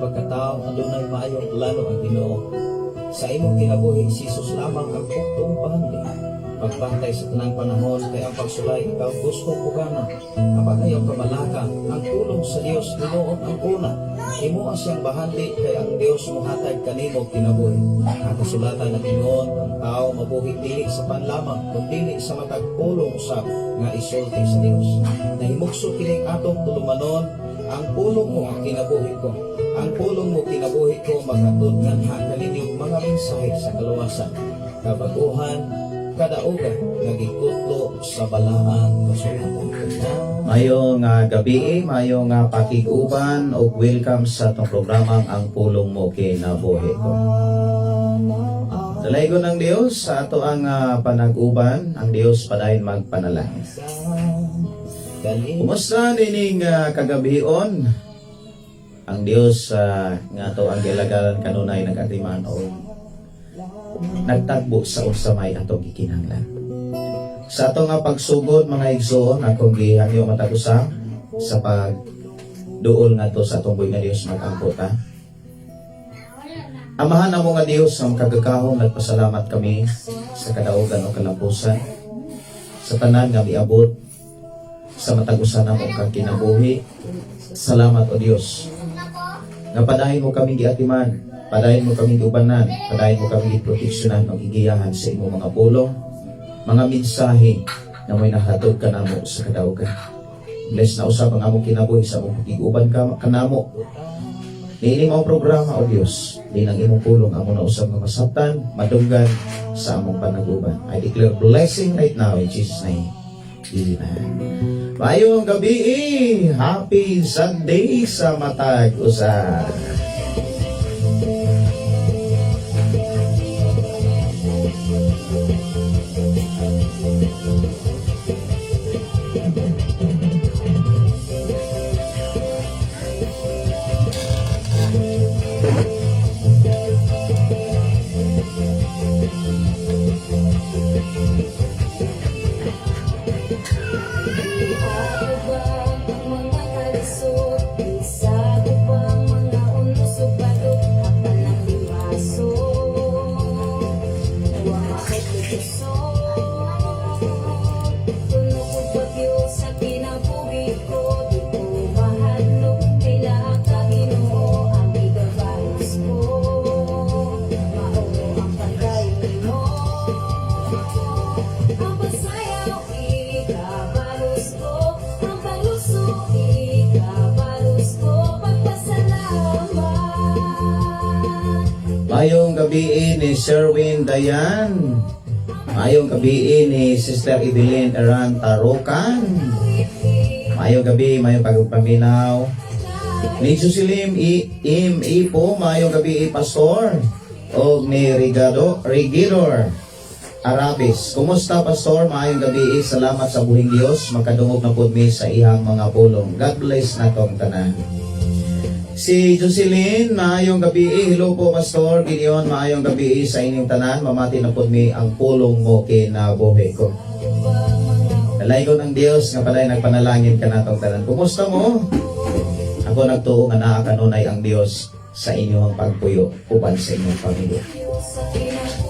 pagkatao adunay maayong plano ang Ginoo. Sa imong kinabuhi si Jesus lamang ang puktong pahandi. Pagpantay sa tanang panahon kay ang pagsulay ikaw gusto pugana. Kapag ayaw kabalaka, ang tulong sa Dios tinuod ang una. Imo siyang bahandi kay ang Dios mohatag kanimo kinabuhi. Ang kasulatan na Ginoo ang tao mabuhi dili sa panlamang kundi sa matag pulong usab nga isulti sa Dios. Nahimugso kining atong tulumanon, ang pulong mo ang kinabuhi ko. Ang pulong mo kinabuhi ko maghatod nganha kaninyong mga mensahe sa kaluwasan. Kabaguhan, kadaugan, nagikutlo sa balaan kasulatan. Mayong gabi, mayong pakiguban o welcome sa itong programang Ang Pulong Mo Kinabuhi Ko. Dalay ko ng Diyos sa ato ang panag-uban, ang Diyos padayon magpanalangin. Kumusta nining kagabion? Ang Diyos nga to ang gilagalan kanunay nag-atiman o nagtagbo sa usamay atong gikinahanglan. Sa ato nga pagsugod mga igsoon akong gihangyo matagusa sa pagduol nga to sa atong buhay nga Diyos mag-angkota. Amahan na mo nga Diyos ang kagakahong nagpasalamat kami sa kadaugan o kalampusan sa tanan nga miabot sa matagusan na mong kagkinabuhi. Salamat o Diyos nga padahin mo kami giatiman, padahin mo kami giubanan, padahin mo kami giproteksyonan o gigiyahan sa imong mga pulong, mga mensahe na may nahatod ka namo sa kadaugan. Bless na usab ang among kinabuhi sa among pag-iguban ka namo. Niining ang programa o Diyos, din ang imong pulong amo na usab nga masabtan, madunggan sa among panag-uban. I declare blessing right now in Jesus' name. Amen. Mayong gabi, happy Sunday sa matag usa. Mayong gabi ni Sherwin Dayan. Mayong gabi ni Sister Evelyn Eran Tarokan. Mayong gabi, mayong pagpaminaw ni Joselim Ipo. Mayong gabi Pastor o ni Regidor Arabis. Kumusta Pastor? Mayong gabi, salamat sa buhing Dios. Makadungog na po mi sa ihang mga pulong. God bless na tong tanan. Si Jocelyn, maayong gabi. Hello po Pastor Gideon, maayong gabi sa inyong tanan. Mamati na po mi ang pulong mo kinabuhi ko. Dalay ko ng Dios nga palay nagpanalangin ka natong tanan. Kumusta mo? Ako nagtuo nga naa kanunay ang Dios sa inyong pagpuyo uban sa inyong pamilya.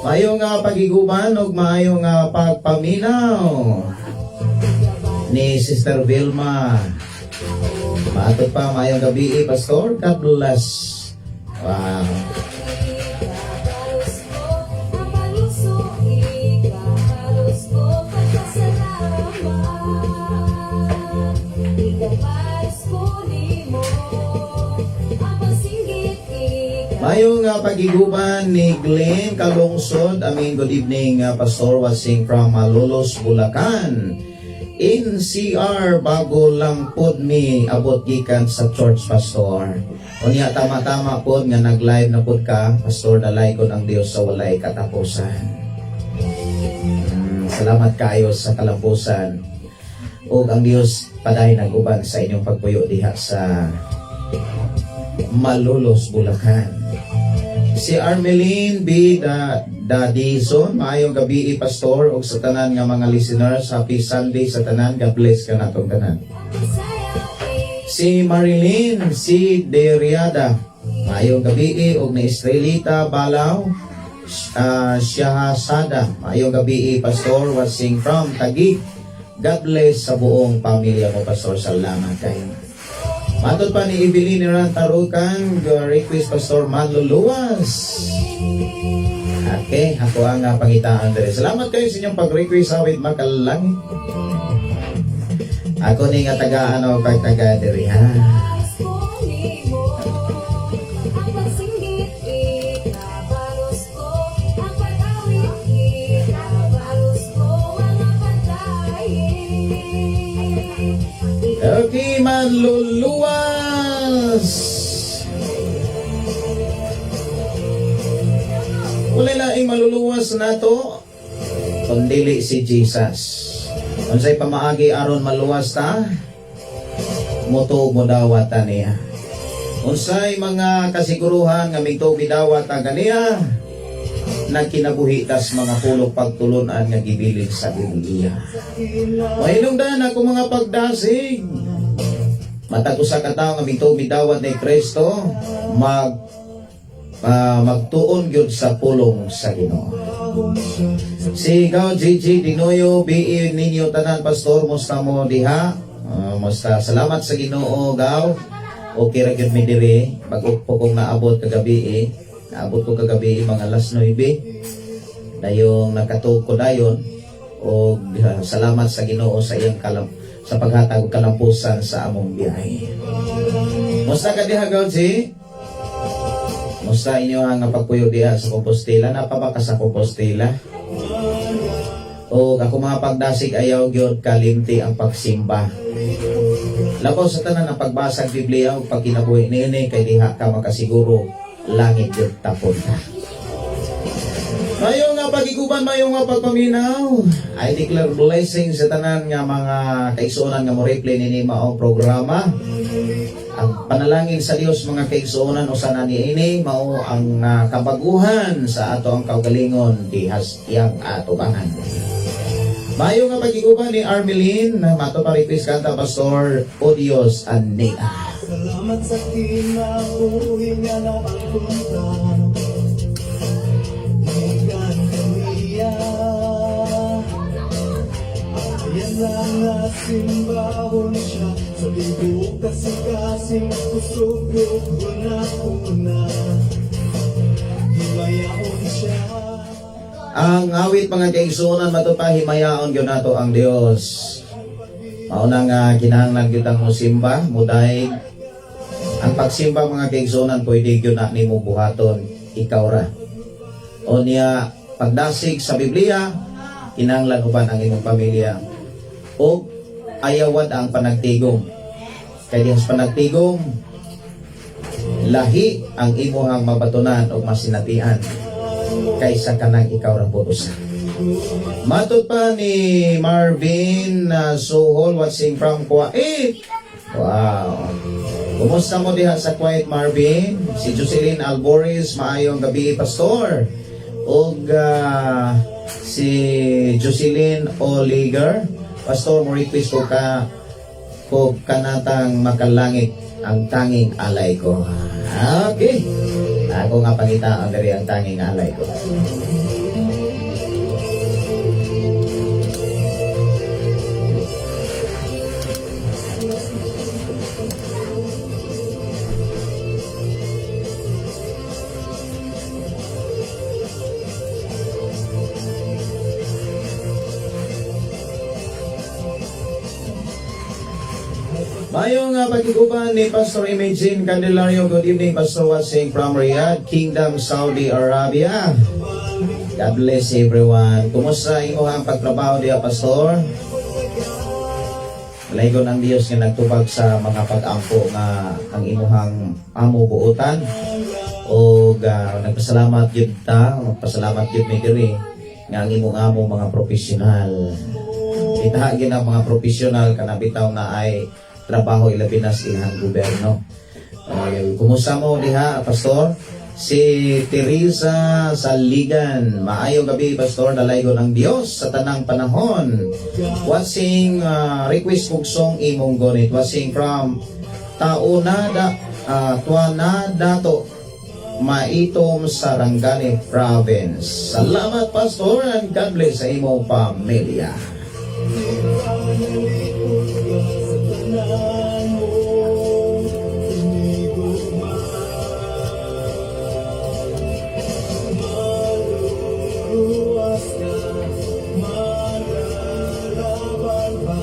Maayong pagiguban ug maayong pagpaminaw ni Sister Vilma. Maatod pa, mayong gabi, Pastor. God bless. Wow. Mayong pagiguban ni Glenn Kalungsod. Good evening, Pastor. Wasing from Malolos, Bulacan. In CR bago lang pod mi abot gikan sa church Pastor. Unya tama-tama pod nga nag-live na pod ka Pastor, dalay ko ng Dios sa walay katapusan. Salamat kayo sa kalampusan. Ug ang Dios paday nag-uban sa inyong pagpuyo diha sa Malolos, Bulacan. Si Armeline B. Dadison, maayong gabi Pastor, o sa tanan nga mga listeners, happy Sunday sa tanan, God bless ka na itong tanan. Si Marilyn C. Deriada, Maayong gabi og ni Estrelita Balaw, Shahasada. Maayong gabi, Pastor, watching from Taguig. God bless sa buong pamilya mo, Pastor. Salamat kayo. Matod pa ni Evelyn Tarukan, request Pastor Manluluwas. Okay, ako ang pangitaan dere. Salamat kayo sa inyong pag-request sa awit Makalangit. Ako ni nga taga taga dere ha. Okay, Manluluwas. Wala laing maluluwas na to, kundili si Jesus. Unsay pamaagi aron maluwas ta, muto mo dawat ta niya. Unsay mga kasiguruhan nga migto bidawat ta ganiya, nagkinabuhi tas mga pulong pagtulunan nga gibilin sa Biblia. Mahinungdan ako mga pagdasig. Matag usa ka tawo nga migto bidawat ni Kristo, magtuon gyud sa pulong sa Ginoo. Si Gaw Gigi Dinoyo, BE ninyo tanan, Pastor, musta mo diha? Musta, salamat sa Ginoo, Gaw. Okay ra gyud mi diri, pag-upo kong naabot kagabi naabot ko kagabi mga alas 9. Dayong nakatuog ko dayon o salamat sa Ginoo sa iyang sa paghatag og kalampusan sa among biyahe. Musta ka diha, Gaw G? Musta inyo ang pagpuyo diha sa Compostela? Napabaka sa Compostela? O ako mga pagdasig ayaw gyud kalimti ang pagsimba. Labaw sa tanan ang pagbasa ng Biblia o pagkinabuhi niini kay diha ka makasiguro langit gyud tapon ka. Mayo nga pagiguban, mayo nga pagpaminaw. I declare blessing sa tanan nga mga kaigsuonan nga mo replay nini maong programa. Ang panalangin sa Dios mga kaigsuonan usa na niini mao ang kabaguhan sa ato ang kaugalingon dihas iyang atubangan. Mayo nga pagiguban ni Armelin na mato paripis kanta Pastor Odios Anea. Salamat sa kinabuhi nga napapunta. Higan kaniya. Ayan lang nga simbahon siya. Sa libo kasi-kasing kusog na una. Himayaon siya. Ang awit mga kaigsuonan matupahimayaon gyud nato ang Dios. Mauna nga kinahanglan gyud ang musimba, muday. Ang pagsimba mga kaigsuonan pwede gyud na nimo buhaton ikaw ra. O niya pagdasig sa Biblia, kinahanglan uban ang imong pamilya. O ayawad ang panagtigom. Kay dihas panagtigom, lahi ang imuhang mabatunan o masinatian kaysa kanang ikaw ra putos. Matod pa ni Marvin Sohol watching from Kuwait. Wow. Kumusta mo diha sa Kuwait, Marvin? Si Jocelyn Alboris, maayong gabi, Pastor. Og si Jocelyn Oliger, Pastor, mo request ko kanatang makalangit ang tanging alay ko. Okay. Ako nga pangitaan dari ang tanging alay ko. Mayong pagkikupan ni Pastor Imagine Candelario. Good evening, Pastor, watching from Riyadh, Kingdom, Saudi Arabia. God bless everyone. Kumusta imo ang pagtrabaho diya, Pastor? Laygon ang Dios nga nagtubag sa mga pag-ampo nga ang imuhang amo buutan. O nagpasalamat yun ta, magpasalamat yun may diri nga ang imong amo mga profesional. Itahagin ang mga profesional kanabitaw na ay trabaho ilabi na sa ilang gobyerno. Kumusta mo diha, Pastor? Si Teresa Saligan, maayong gabi, Pastor, dalaygon ang Dios sa tanang panahon. Watching request kong song imong gonit. Watching from Tuanadato Maitom, Sarangani Province. Salamat, Pastor, and God bless sa imo pamilya. Maluwas ka, malalaban pa.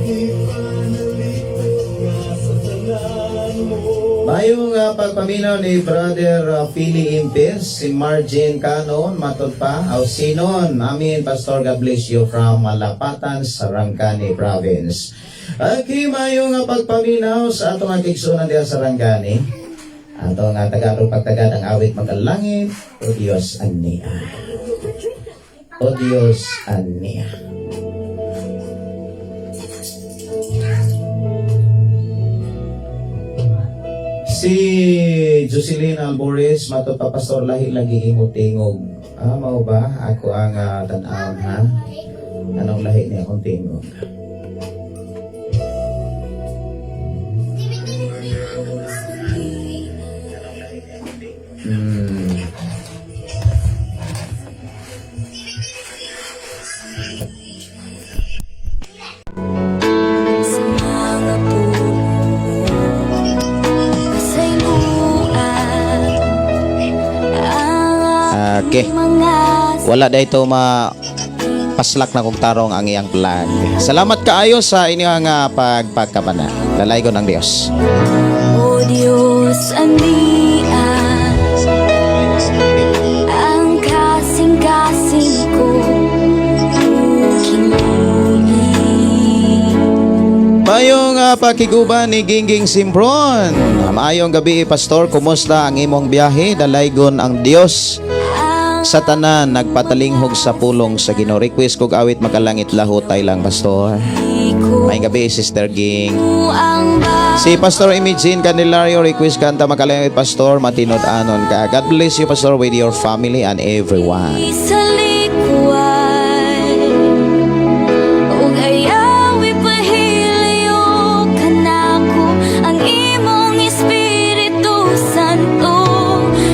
Ipanalipot ka sa tanan mo. Mayong pagpaminaw ni Brother Philly Impes, si Margin Canon, matod pa, aw sinon, amin, Pastor, God bless you from Malapatan, Sarangani Province. Okay, mayong pagpaminaw sa atong agigsunan diya sa Sarangani. Atong tagalog pagtagad ang awit magalangit, O Diyos ania. O Diyos ania. Si Jocelyn Alboris, matod pa, Pastor, lahi lagi imo tingog. Mao ba? Ako ang tan-aw, ha? Anong lahi niya akong tingog? Sa mga puno kasayuan ang Okay. mga Wala dahito paslak na kong tarong ang iyang vlog. Salamat kaayo sa inyong pagpagkabana. Lalay ko ng Diyos. O Diyos anian ang kasing-kasing ko kinuni. Mayong pakiguban ni Gingging Simpron. Mayong gabi, Pastor. Kumusta ang imong biyahe? Dalaygon ang Diyos sa tanan nagpatalinghog sa pulong sa Ginoo. Request kog awit makalangit lahutay lang, Pastor. May gabi, Sister Ging. Ang Si Pastor Imagine Candelario, request kanta makalangit, Pastor. Matinod anon ka. God bless you, Pastor, with your family and everyone. sa likuan ug ayaw ipahilyo kanako ang imong Espiritu Santo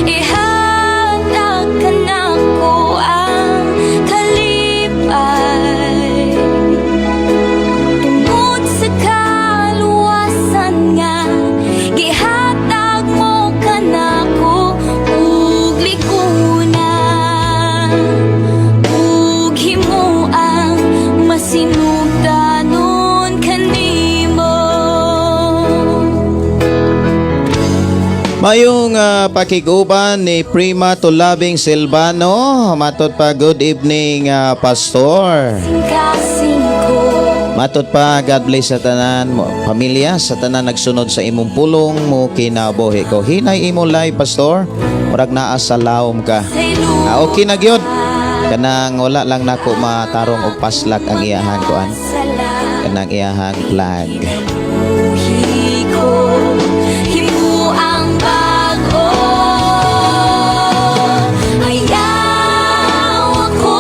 ihatag kanako ang kalipay tungod sa kaluwasan nga gihatag mo kanako ug likunan ug himuang masinugdanon kanimo. Mayong pakiguban ni Prima Tulabing Silvano. Matod pa, good evening, Pastor. Kasing ko Matod pa, God bless sa tanan mo, pamilya, sa tanan nagsunod sa imong pulong mo kinabuhi ko. Hinay imong life, Pastor. Murag naa sa lawom ka. Okay na gyud. Kanang wala lang nako matarong og paslak ang iyahan kuan. Kanang iyahang flag. buhi ko himuang bago ayaw ako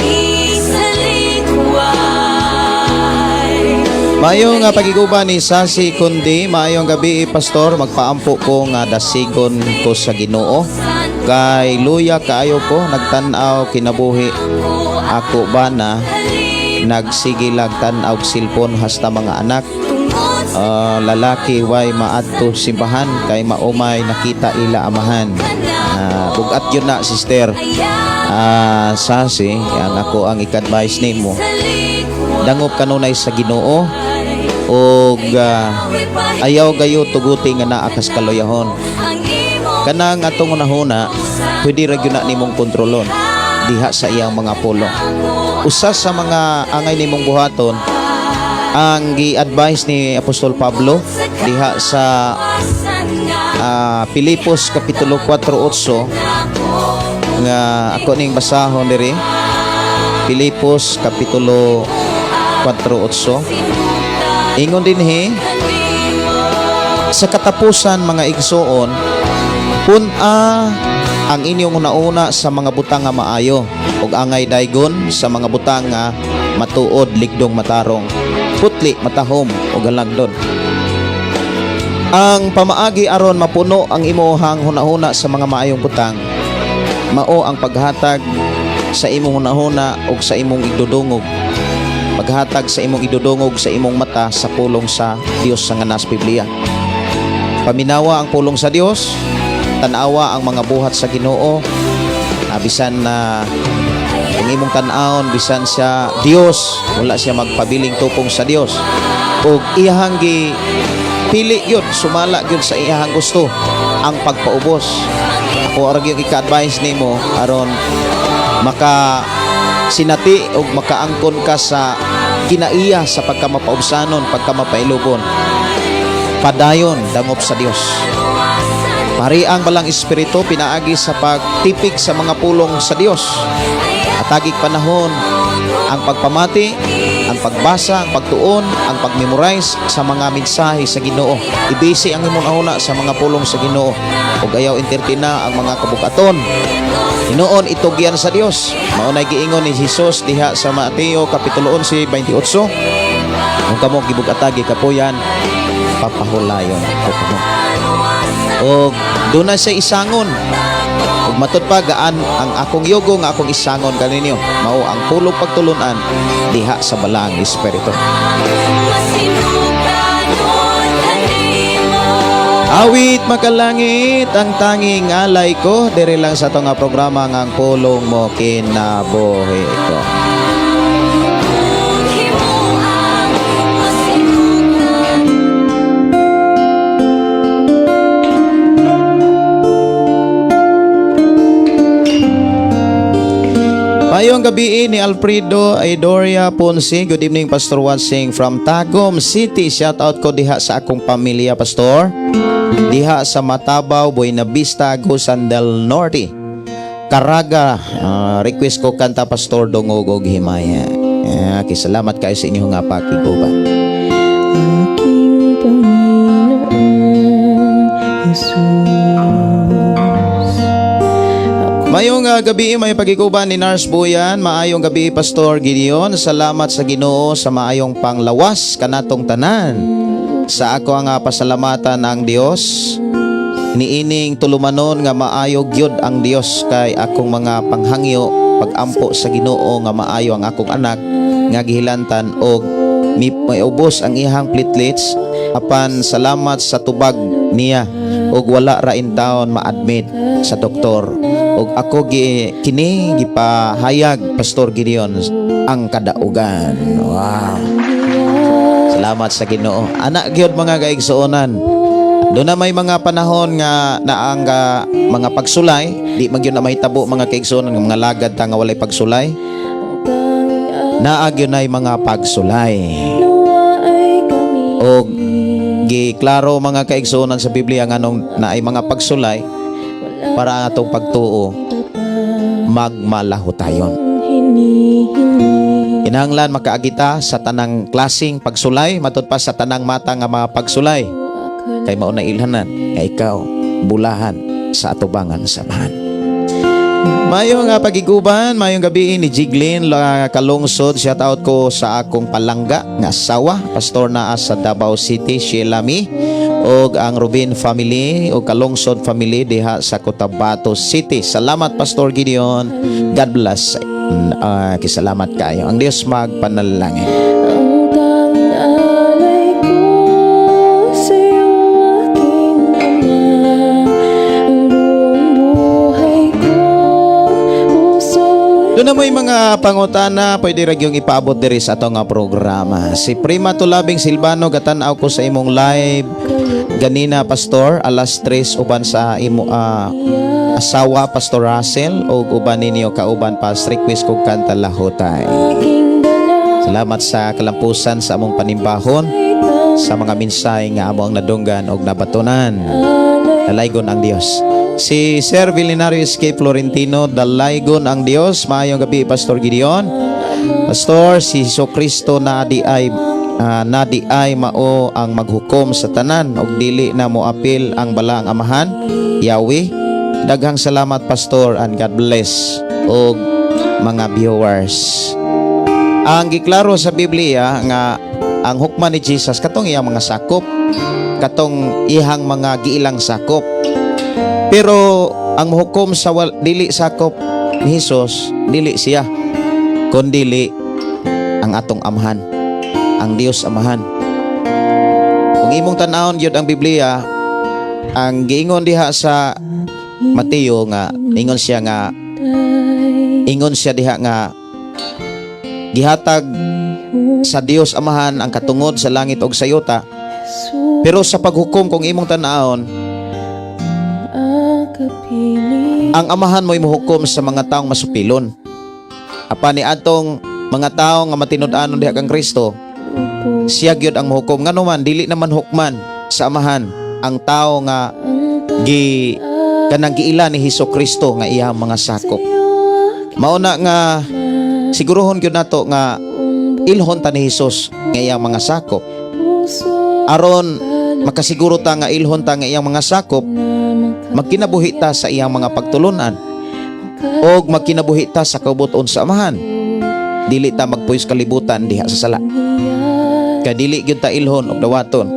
isalikuan. Mayong pagiguban ni Sasi Kundi, mayong gabi, Pastor, magpaampo ko nga dasigon ko sa Ginoo. Kay luya kaayo ko nagtan-aw kinabuhi ako ba na nagsigilag tan-aw og silpon hasta mga anak. Lalaki way maadto simbahan kay maumay nakita ila amahan. Bugat yun na, Sister. Sasi, ang ako ang ik-advise nimo. Dangop kanunay sa Ginoo og ayaw gayo tuguti nga naa kas kaluyahon. Kanang atong unahuna, pwede ra gyud na nimong kontrolon diha sa iyang mga pulong. Usa sa mga angay nimong buhaton ang gi-advise ni Apostol Pablo diha sa Pilipos kapitulo 4:8 nga ako ning basahon diri. Pilipos kapitulo 4:8. Ingon dinhi, sa katapusan mga igsoon, pun-a ang inyong nauna sa mga butang nga maayo ug angay daygon sa mga butang nga matuod, ligdong, matarong, putli, matahom ug halagdon. Ang pamaagi aron mapuno ang imuhang hunahuna sa mga maayong butang, mao ang paghatag sa imong hunahuna ug sa imong igdudungog. Paghatag sa imong idudungog sa imong mata sa pulong sa Dios sa nganas Biblia. Paminawa ang pulong sa Dios, tanawa ang mga buhat sa Ginoo. Bisan na ang imong tan-aon, bisan siya Dios, wala siya magpabiling tupong sa Dios. Ug iyahang pili yun, sumala yun sa iyahang gusto, ang pagpaubos. Ako arag yung ika-advise nimo aron maka sinati o makaangkon ka sa kinaiya sa pagkamapaubsanon, pagkamapailubon. Padayon dangop sa Dios. Pari ang balang espiritu pinaagi sa pagtipik sa mga pulong sa Dios. Atagig panahon ang pagpamati, ang pagbasa, ang pagtuon, ang pagmemorize sa mga mensahe sa Ginoo. Ibisi ang imong ahuna sa mga pulong sa Ginoo ug ayaw entertina ang mga kabukaton. Hinuon itugyan sa Dios. Maunay giingon ni Jesus diha sa Mateo kapitulo 11:28. Kung kamo gibugatagi kapuyan, papahulayon ko kamo. Og doon na siya isangon. Ug matud pa gaan ang akong yugo nga akong isangon kaninyo. Mao ang pulong pagtulunan diha sa balang espiritu. Masinuganon kanimo. Awit makalangit ang tanging alay ko diri lang sa to nga programa nga ang pulong mo kinabuhi ko. Himuang masinugan. Mayong gabi ni Alfredo Aidoria Ponce. Good evening, Pastor watching from Tagum City. Shout out ko diha sa akong pamilya, Pastor. Diha sa Matabaw, Buena Vista, Agusan del Norte. Caraga, request ko kanta Pastor Dungog og Himaya. Salamat kayo sa inyong nga pakiguban. Aking Panginoon Jesus. Mayong gabi, may pagikuban ni Nars Buyan. Maayong gabi, Pastor Gideon. Salamat sa Ginoo sa maayong panglawas kanatong tanan. Sa ako ang pasalamatan ang Dios. Niining tulumanon nga maayo gyud ang Dios kay akong mga panghangyo pagampo sa Ginoo nga maayo ang akong anak nga gihilantan og may ubos ang ihang platelets apan salamat sa tubag niya og wala ra in taon ma-admit sa doktor. Og ako kini gipahayag Pastor Gideon ang kadaugan. Wow. Salamat sa Ginoo. Anak gyud mga kaigsuonan. Doon na may mga panahon nga naang mga pagsulay, di magyud na mahitabo mga kaigsuonan nga mga lagad ta nga walay pagsulay. Naag yun ay mga pagsulay. Og giklaro mga kaigsuonan sa Biblia nga nung na ay mga pagsulay para atong pagtuo magmalahutayon. Kinahanglan makaagita sa tanang klasing pagsulay matud pa sa tanang mata nga mga pagsulay kay mao na ilhanan nga ikaw bulahan sa atubangan samahan. Mayong pagiguban, mayong gabi ni Jiglin Kalungsod. Shout out ko sa akong palangga nga asawa, pastor na sa Davao City, Shelami, og ang Rubin family o Kalungsod family diha sa Cotabato City. Salamat Pastor Gideon. God bless. Kisalamat kayo. Ang Dios magpanalangin. Ang tanging alay ko sa'yo aking Ama. Ang buong buhay ko puso. Doon na may mga pangutana pwede ra gyung ipaabot diri sa ato nga programa. Si Prima Tulabing Silvano gatan-aw ko sa imong live ganina Pastor alas 3 uban sa imo asawa Pastor Russell o uban ninyo kauban pas request kog kanta lahutay. Aking dala Salamat sa kalampusan sa among panimbahon sa mga mensahe nga among nadunggan og nabatunan. Dalaygon ang Dios. Si Sir Vilinario Escape Florentino, dalaygon ang Dios. Maayong gabi Pastor Gideon. Pastor, si Jesucristo na di ay mao ang maghukom sa tanan og dili na mo apil ang balaang amahan Yahweh. Daghang salamat Pastor and God bless og mga viewers. Ang giklaro sa Biblia nga ang hukman ni Jesus katong iya mga sakop katong ihang mga giilang sakop. Pero ang hukom sa dili sakop ni Hesus, dili siya, kundi ang atong amahan, ang Dios Amahan. Kung imong tan-awon gyud ang Biblia, ang giingon diha sa Mateo nga ingon siya diha nga gihatag sa Dios Amahan ang katungod sa langit ug sa yuta. Pero sa paghukom kung imong tan-awon, ang amahan mo imuhukom sa mga taong masupilon. Apa ni atong mga tao nga matinud-anon diha kang Kristo, siya gyud ang muhukom. Ngano man dili naman hukman sa amahan ang tao nga kanang giila ni Hesukristo nga iyang mga sakop. Mauna nga sigurohon gyud nato nga ilhon ta ni Hesus nga iyang mga sakop. Aron makasiguro ta nga ilhon ta nga iyang mga sakop, magkinabuhi ta sa iyang mga pagtulunan og magkinabuhi ta sa kabuton sa amahan. Dili ta magpuys kalibutan diha sa sala. Kadili gyud ta ilhon og dawaton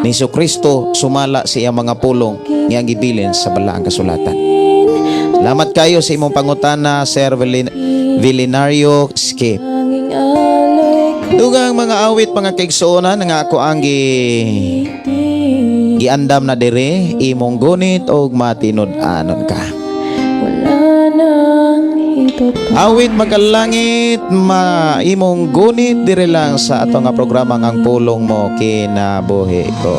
ni Hesukristo sumala sa iyang mga pulong nga gibilin sa balaang kasulatan. Salamat kayo sa imong pangutana, Sir Vilinario Skip. Dugang mga awit, mga kaigsuonan nga ako ang giandam na dire, imong gunit og matinud-anon ka. Awit magalangit, imong gunit dire lang sa ato nga programa ang pulong mo kinabuhi ko.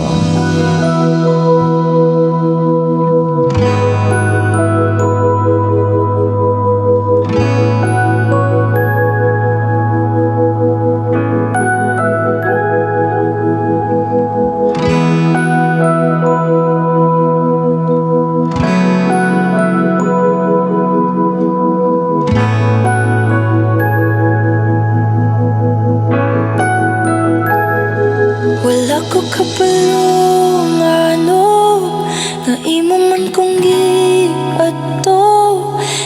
Wala ko kapalong ano na imo man kong giadto,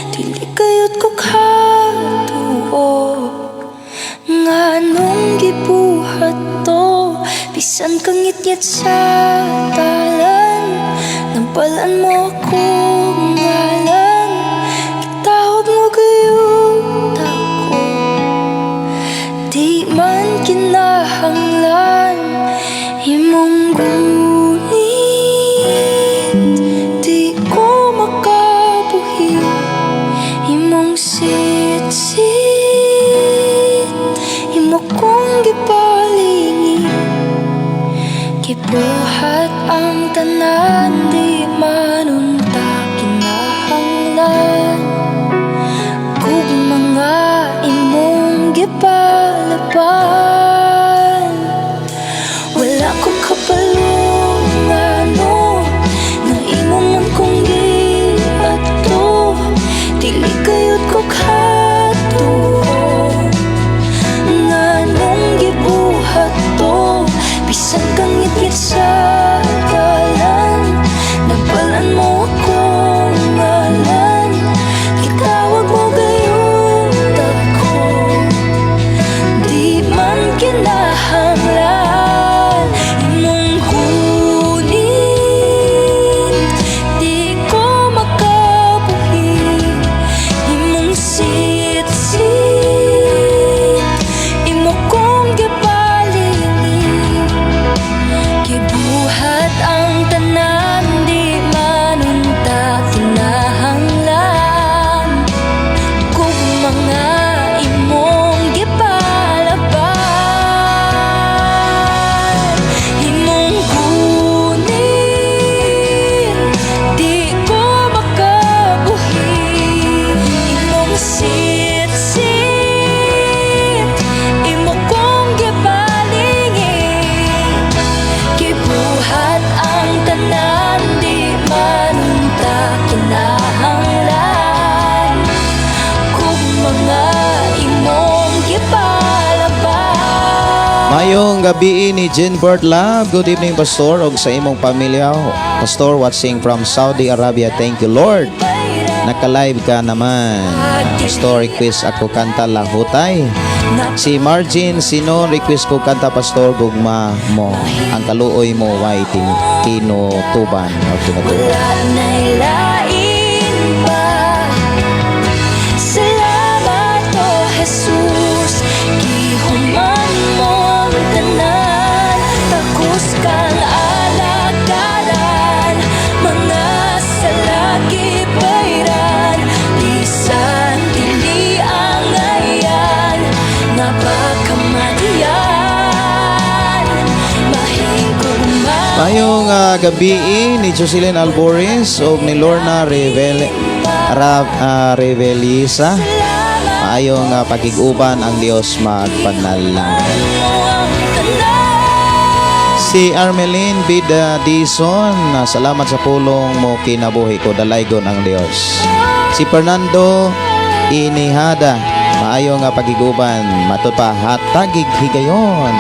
dili kayot ko katuo nga anong gibuhat to. Bisan kang ngit-ngit sa talan, nampalan mo akong ngalan, kitawag mo gayud ako, di man kinahanglan imong gunit. Di ko makabuhi imong sit-sit, imo kong gipalingi, gibuhat ang tanan, di manunta kinahanglan kung mga imong gipalaban. Wala ko kapalong ano na imo man kong giadto, dili kayot ko katuo nga anong gibuhat to. Bisan kang ngit-ngit sa talan, nampalan mo akong ngalan, gitawag mo gayud ako, di man kinahanglan imong kunin. Di ko makabuhi imong sit-sit, imo kong gipalingi, gibuhat ang tanan, di manunta kinahanglan kung mga imong gipalaban. Imong kunin, di ko makabuhi imong sit-sit, imo kong gipalingi, gibuhat ang tanan, di manunta kinahanglan kung mga imong gipalaban. Mayong gabi ni Jenbert Love. Good evening, Pastor, og sa imong pamilya. Pastor watching from Saudi Arabia. Thank you, Lord. Naka-live ka naman. Pastor, request ako kanta lahutay. Si Margin, sino request ko kanta Pastor gugma mo. Ang kaluoy mo way tinutuban o tinutuban. Wala na'y lain pa. Salamat o Jesus, gihuman mong tanan, takos kang alagaran, mga salaki bayran, lisan dili ang ayan, napakamadiyan, mahigugma. Mayong gabi ni Jocelyn Alboris o ni Lorna Revelisa. Mayong pagiguban ang Dios magpanalangin. Si Armelin Bida Dison, salamat sa pulong mo kinabuhi ko, dalaygon ang Dios. Si Fernando Inihada, maayong pagiguban, matupa hatagig higayon.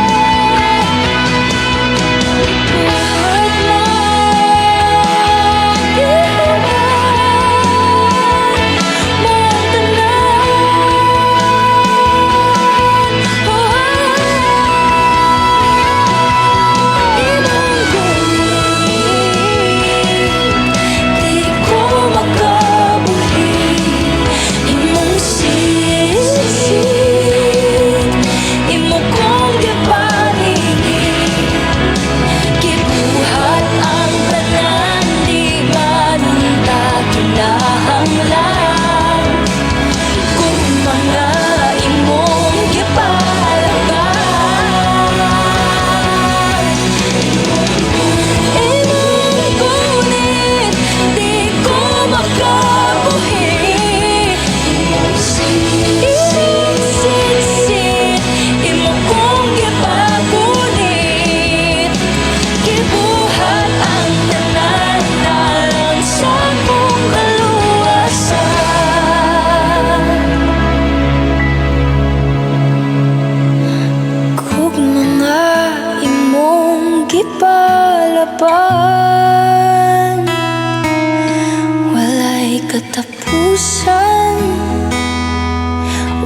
Walay katapusan,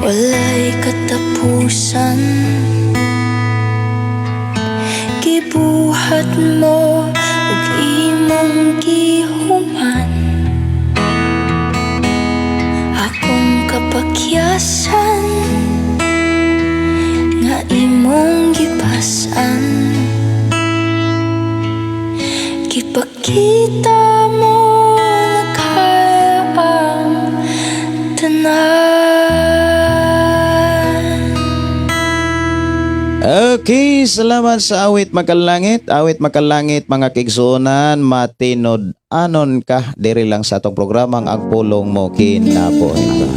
walay katapusan. Gibuhat mo ug imong gihuman, akong kapakyasan nga imong gipasan. Ipakita mo na kaya ang tanan. Okay, salamat sa awit makalangit. Awit makalangit mga kigsunan, matinod anon ka diri lang sa atong programang ang pulong mo kinabuhi ka.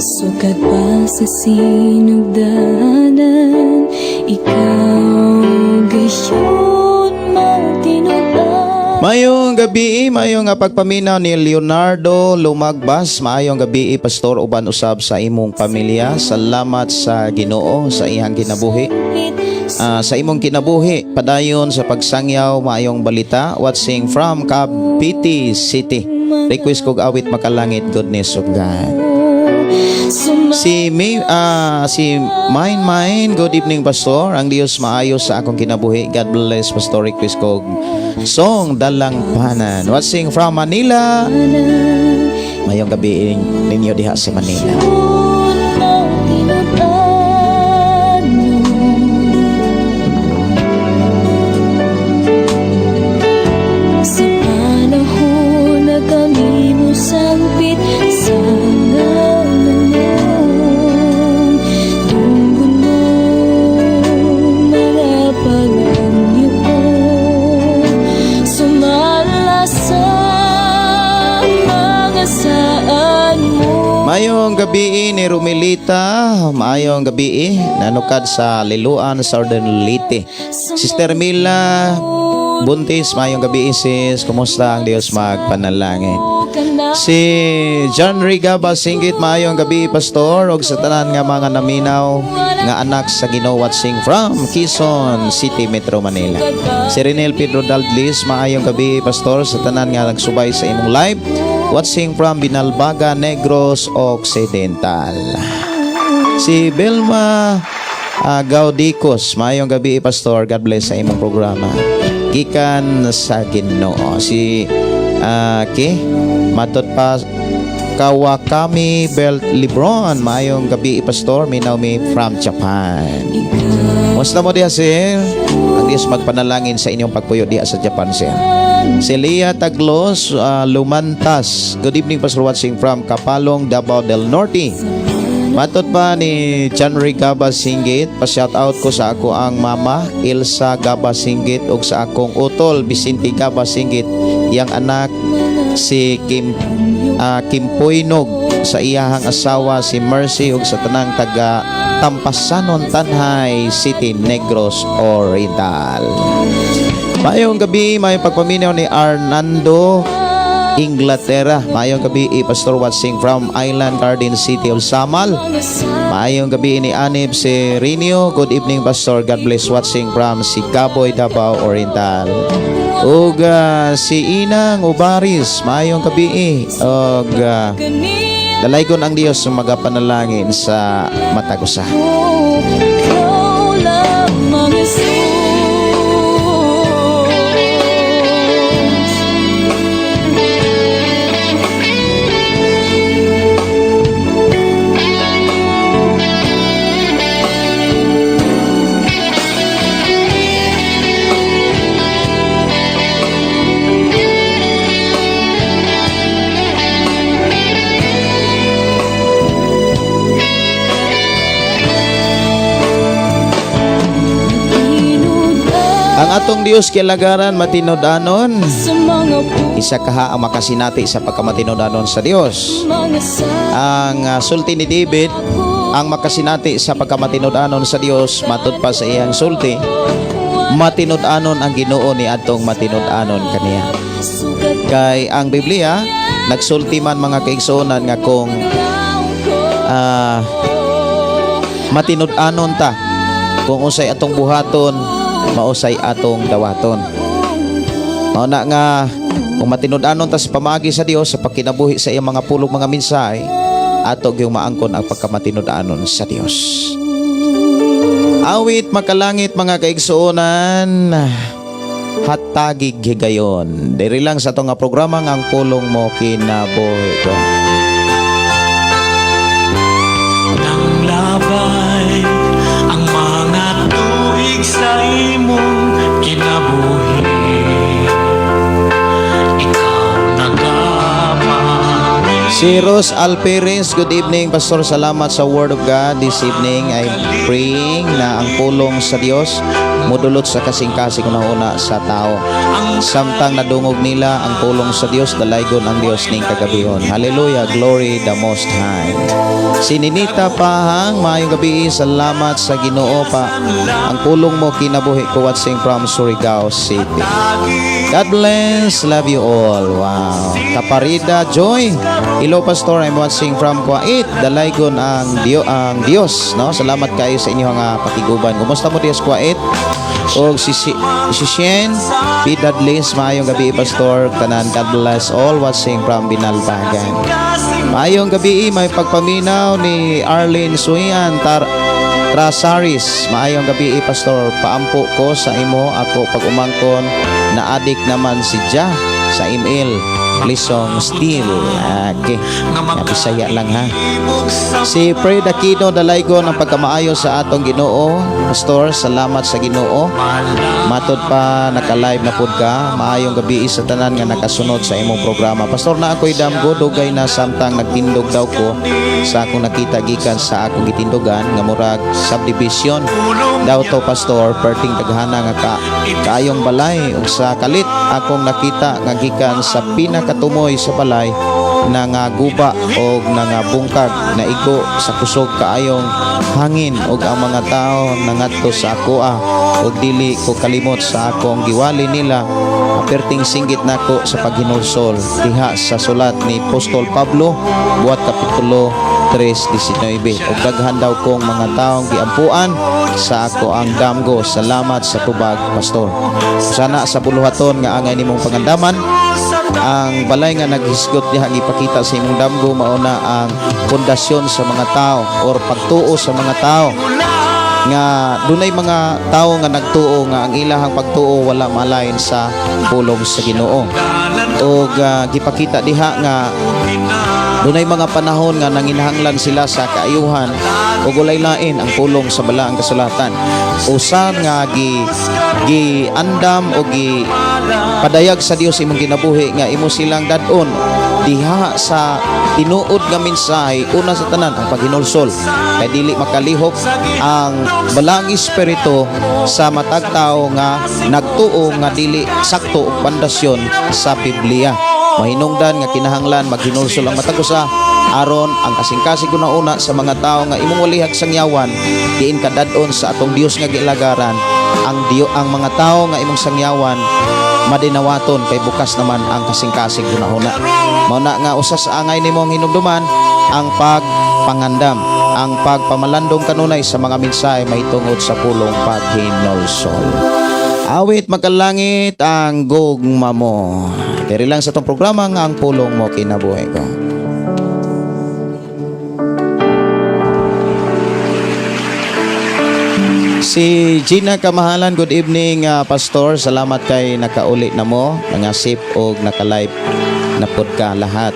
Sukat pa sa sinugdanan, ikaw gayon magtinudan. Mayong gabi, mayong pagpaminaw ni Leonardo Lumagbas. Mayong gabi, Pastor, uban usab sa imong pamilya. Salamat sa Ginoo sa iyang kinabuhi. Sa imong kinabuhi, padayon sa pagsangyaw, mayong balita. Watching from Cavite City. Request kog awit makalangit, goodness of God. Si Mine, good evening Pastor. Ang Dios maayos sa akong kinabuhi. God bless Pastor. Request ko song Dalang Panan. Watching from Manila. Mayong gabi ninyo diha sa Manila. Sa panahon na kami mo sangpit sa Mayong gabi ni Rumelita, mayong gabi nanukad sa Liluan, Southern Leyte. Sister Mila Buntis, maayong gabi sis. Kumusta ang Diyos magpanalangin? Si John Rigaba Singgit, maayong gabi pastor og sa tanan nga mga naminaw nga anak sa Ginoo watching from Quezon City, Metro Manila. Si Renel Pedro Daldlis, maayong gabi pastor sa tanan nga nagsubay sa imong live watching from Binalbaga, Negros Occidental. Si Belma Gaudicos, maayong gabi pastor, God bless sa imong programa gikan sa Ginoo. Si matot pa Kawakami Belt Lebron, maayong gabi pastor, minaw mi from Japan. Musta mo diha sir? Ang Diyos magpanalangin sa inyong pagpuyo diha sa Japan sir. Si Leah Taglos Lumantas, good evening pastor, watching from Kapalong, Davao del Norte. Matot pa ni Chanri Gaba Singgit, pa-shout out ko sa ako ang mama Ilsa Gaba Singgit ug sa akong utol Vicente Gaba Singgit, iyang anak si Kimpoynog, sa iyahang asawa si Mercy ug sa tanang taga Tampasanon Tanhay City, Negros Oriental. Mayong gabi, mayong pagpaminaw ni Arnando Inglaterra. Mayong gabi pastor, watching from Island Garden City of Samal. Mayong gabi ni Anib si Rinio, good evening pastor, God bless, watching from Sigaboy, Davao Oriental. Ug si Inang Ubaris, mayong gabi og dalaygon ang Dios sa magapanalangin sa matag usa. Ikaw lamang Jesus. Ang atong Dios kilagaran matinodanon. Sa mga Isa kaha ang makasinati sa pagkamatinodanon sa Dios. mga sa Ang sulti ni David, ang makasinati sa pagkamatinodanon sa Dios, matud pa sa iyang sulti, matinodanon ang Ginoo ni atong matinodanon kaniya. sugat Kay ang Biblia nagsulti man mga kaigsuonan nga kung matinodanon ta, kung usay atong buhaton, mausay atong dawaton. Mao na nga kung matinodanon ta sa pamaagi sa Dios sa pagkinabuhi sa iyang mga pulong mga mensahe, ato gyung maangkon ang pagkamatinodanon sa Dios. Awit makalangit mga kaigsuonan, hatagig higayon. Diri lang sa ato nga programa nga ang pulong mo kinabuhi ko. Nang labay ang mga tuig sa imong kinabuhi, ikaw nagamang Si Ros Alperes, good evening pastor, salamat sa Word of God this evening. I'm praying na ang pulong sa Dios mudulot sa kasing-kasing una sa tao. Samtang nadungog nila ang pulong sa Dios, dalaygon ang Dios ning kagabihon. Hallelujah, glory the Most High. Si Ninita Pahang, maayong gabi, salamat sa Ginoo pa. Ang pulong mo kinabuhi ko, watching from Surigao City. God bless, love you all. Wow. Kaparida Joy, hello pastor, I'm watching from Kuwait. Dalaygon ang Dios, no? Salamat kayo sa inyong pakiguban. Kumusta mo Dios Kuwait? O si Shen P. Dudleys, maayong gabi pastor, tanan, God bless all, watching from Binalbagan. Maayong gabi, may pagpaminaw ni Arlene Suyan Trasaris. Maayong gabi pastor, paampo ko sa imo, ako pag umangkon na adik naman si Ja sa email Lisong Steel. Okay, napisaya lang ha. Si Fred Aquino, dalaygon ang pagkamaayo sa atong Ginoo pastor, salamat sa Ginoo. Matod pa naka-live na pud ka. Maayong gabi sa tanan nga nakasunod sa imong programa pastor. Na ako'y damgo dugay na samtang nagtindog daw ko sa akong nakita gikan sa akong gitindogan nga murag subdivision daw to pastor, perting daghana nga kaayong balay ug sa kalit akong nakita nga gikan sa pinakatumoy sa balay nangaguba o nangabungkag na igo sa kusog kaayong hangin ug ang mga tao nangadto sa akoa ug dili ko kalimot sa akong giwali nila aperting singgit nako sa paghinulsol diha sa sulat ni Apostol Pablo buhat kapitulo 3:19 ug daghan daw kong mga taong giampuan sa ako ang damgo. Salamat sa tubag, pastor. Sana sa buluhaton nga angay nimong pangandaman ang balay nga naghisgot diha ipakita sa imong damgo mao na ang pundasyon sa mga tao or pagtuo sa mga tao nga dunay mga tao nga nagtuo nga ang ilahang pagtuo wala malain sa pulong sa Ginoo ug gipakita diha nga dunay mga panahon nga nanginahanglan sila sa kaayuhan ug walay lain ang pulong sa balaang kasulatan. Usa nga gi andam o gi padayag sa Dios imong kinabuhi nga imo silang dadon diha sa tinuod nga mensahe una sa tanan ang paghinulsol kay dili makalihok ang balaang espiritu sa matag tawo nga nagtuo nga dili sakto og pandasyon sa Biblia. Mahinungdan nga kinahanglan maghinulsol ang matag usa aron ang kasing-kasig una sa mga tao nga imong walihag sangyawan diin kadadon sa atong Dios nga gilagaran ang mga tao nga imong sangyawan madinawaton kay bukas naman ang kasing-kasig una. Mao na nga usa sa angay nimong hinumduman ang pagpangandam, ang pagpamalandong kanunay sa mga mensahe mahitungod sa pulong paghinulsol. Awit magkalangit ang gugma mo. Diri lang sa itong programa nga ang pulong mo kinabuhi ko. Si Gina Kamahalan, good evening pastor. Salamat kay nakauli na mo, nangasip og naka-live na pod ka lahat.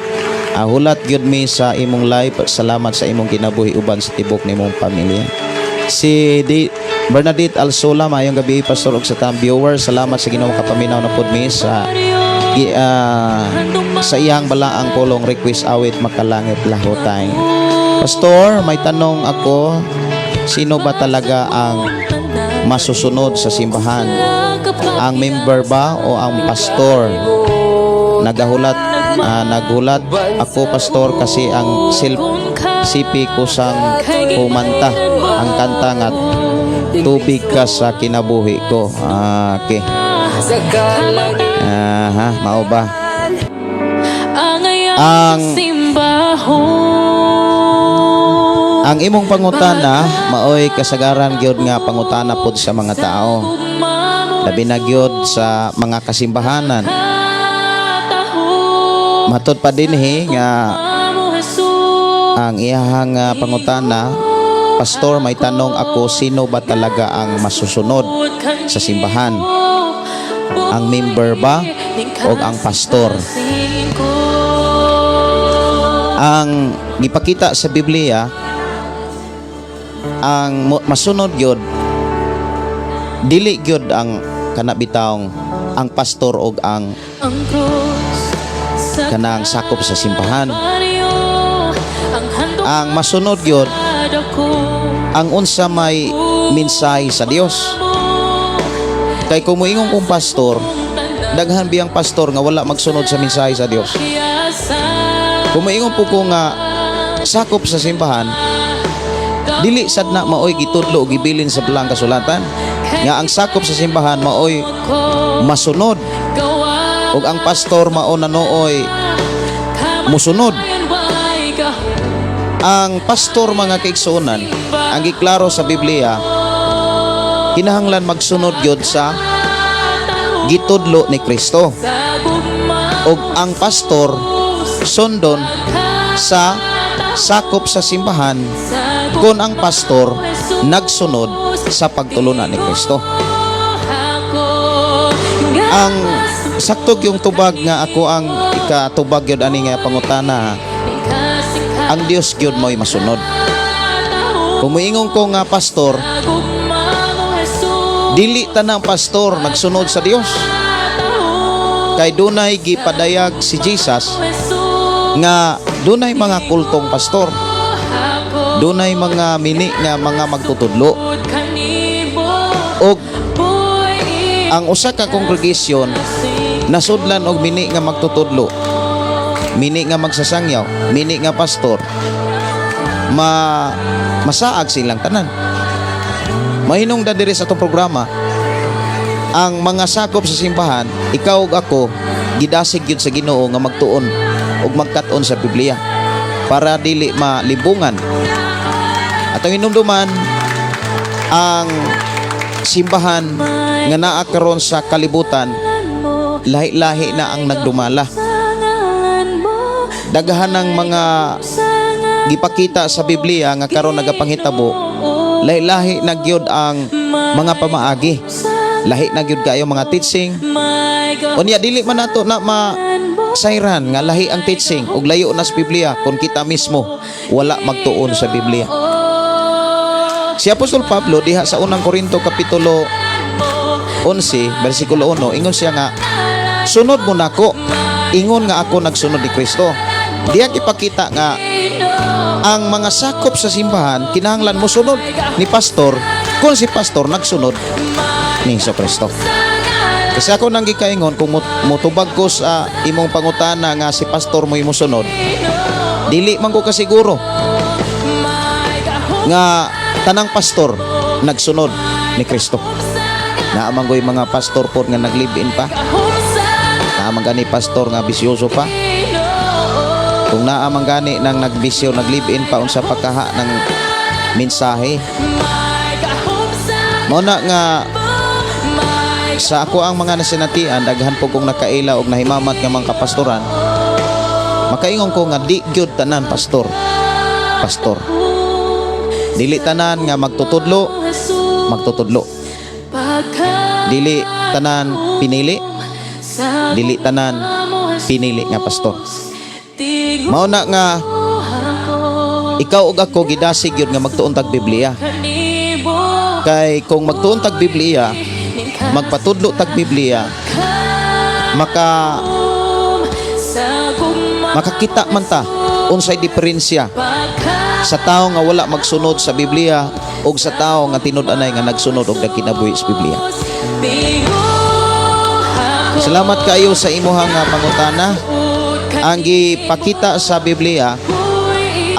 Hulat gyud mi sa imong live. Salamat sa imong kinabuhi uban sa tibok nimong pamilya. Si Bernadette Alsola, mayong gabi pastor og sa tam viewers. Salamat sa Ginoo kapaminaw na pod mi sa iyang balaang pulong request awit makalangit lahutay. Pastor, may tanong ako, sino ba talaga ang masusunod sa simbahan? Ang member ba o ang pastor? Naghulat ako pastor kasi ang sipi ko sang kumanta ang kanta nga tubig ka sa kinabuhi ko. Okay. Mao ba? Ang imong pangutana maoy kasagaran gyud nga pangutana pod sa mga tao. Labi na gyud sa mga kasimbahanan. Matod pa dinhi nga ang iyahang pangutana, pastor, may tanong ako, sino ba talaga ang masusunod sa simbahan? Ang member ba o ang pastor? Ang gipakita sa Biblia, ang masunod gyud dili gyud ang kanabitawng ang pastor og ang kanang sakop sa simbahan. Ang masunod gyud ang unsa may mensahe sa Dios. Kay kung moingon kong pastor, daghan biyang pastor nga wala magsunod sa mensahe sa Dios. Kung moingon po ko nga sakop sa simbahan, dili sad na maoy gitudlo o gibilin sa balaang kasulatan nga ang sakop sa simbahan maoy masunod ug ang pastor mao nanooy musunod. Ang pastor mga kaigsuonan, ang giklaro sa Biblia, kinahanglan magsunod gyud sa gitudlo ni Kristo. Ug ang pastor sundon sa sakop sa simbahan kung ang pastor nagsunod sa pagtulunan ni Kristo. Ang sakto yung tubag nga ako ang ikatubag yun ani nga pangutana, ang Dios gyud mo'y masunod. Kung moingon ko nga pastor, dili tanang pastor nagsunod sa Dios. Kay dunay gipadayag si Jesus nga dunay mga kultong pastor, dunay mga mini nga mga magtutudlo, og ang usa ka kongregasyon nasudlan og mini nga magtutudlo mini nga magsasangyaw, mini nga pastor, masaag silang tanan. Mahinong da diri sa itong programa, ang mga sakop sa simbahan, ikaw ug ako, gidasig yun sa Ginoo nga magtuon ug magkat-on sa Biblia para dili malibungan. At ang hinumduman, ang simbahan nga naa karon sa kalibutan, lahi-lahi na ang nagdumala. Daghan ng mga gipakita sa Biblia nga karon nagapanghitabo, lahi-lahi na gyud ang mga pamaagi. Lahi na gyud kayo mga teaching. Unya dili man nato na masayran nga lahi ang teaching ug layo na sa Biblia kung kita mismo wala magtuon sa Biblia. Si Apostol Pablo diha sa unang Korinto kapitulo 11 bersikulo 1 ingon siya nga, sunod mo nako, ingon nga ako nagsunod ni Kristo. Diya ipakita nga ang mga sakop sa simbahan kinahanglan mo sunod ni pastor kung si pastor nagsunod ni Kristo. Kasi ako nang gikaingon kung mutubag ko sa imong pangutana nga si pastor mo imo sunod, dili man ko kasiguro nga tanang pastor nagsunod ni Kristo. Naamang ko'y mga pastor po nga naglibin pa, naamang gani pastor nga bisyoso pa. Kung naamang gani nang nagbisyo naglibin pa unsa pagkaha ng mensahe, mao na nga sa ako ang mga nasinatian, daghan po kong nakaila og nahimamat nga mga kapastoran, makaingon ko nga di gyud tanan pastor. Dili tanan nga magtutudlo. Dili tanan pinili. Dili tanan pinili nga pastor. Mao na nga ikaw ug ako gidasig yun nga magtuon tag Biblia. Kay kung magtuon tag Biblia, magpatudlo tag Biblia, makakita man ta unsay diferensya sa tao nga wala magsunod sa Biblia ug sa tao nga tinud-anay nga nagsunod og nagkinabuhi sa Biblia. Salamat kayo sa imuhang pangutana. Ang gipakita sa Biblia,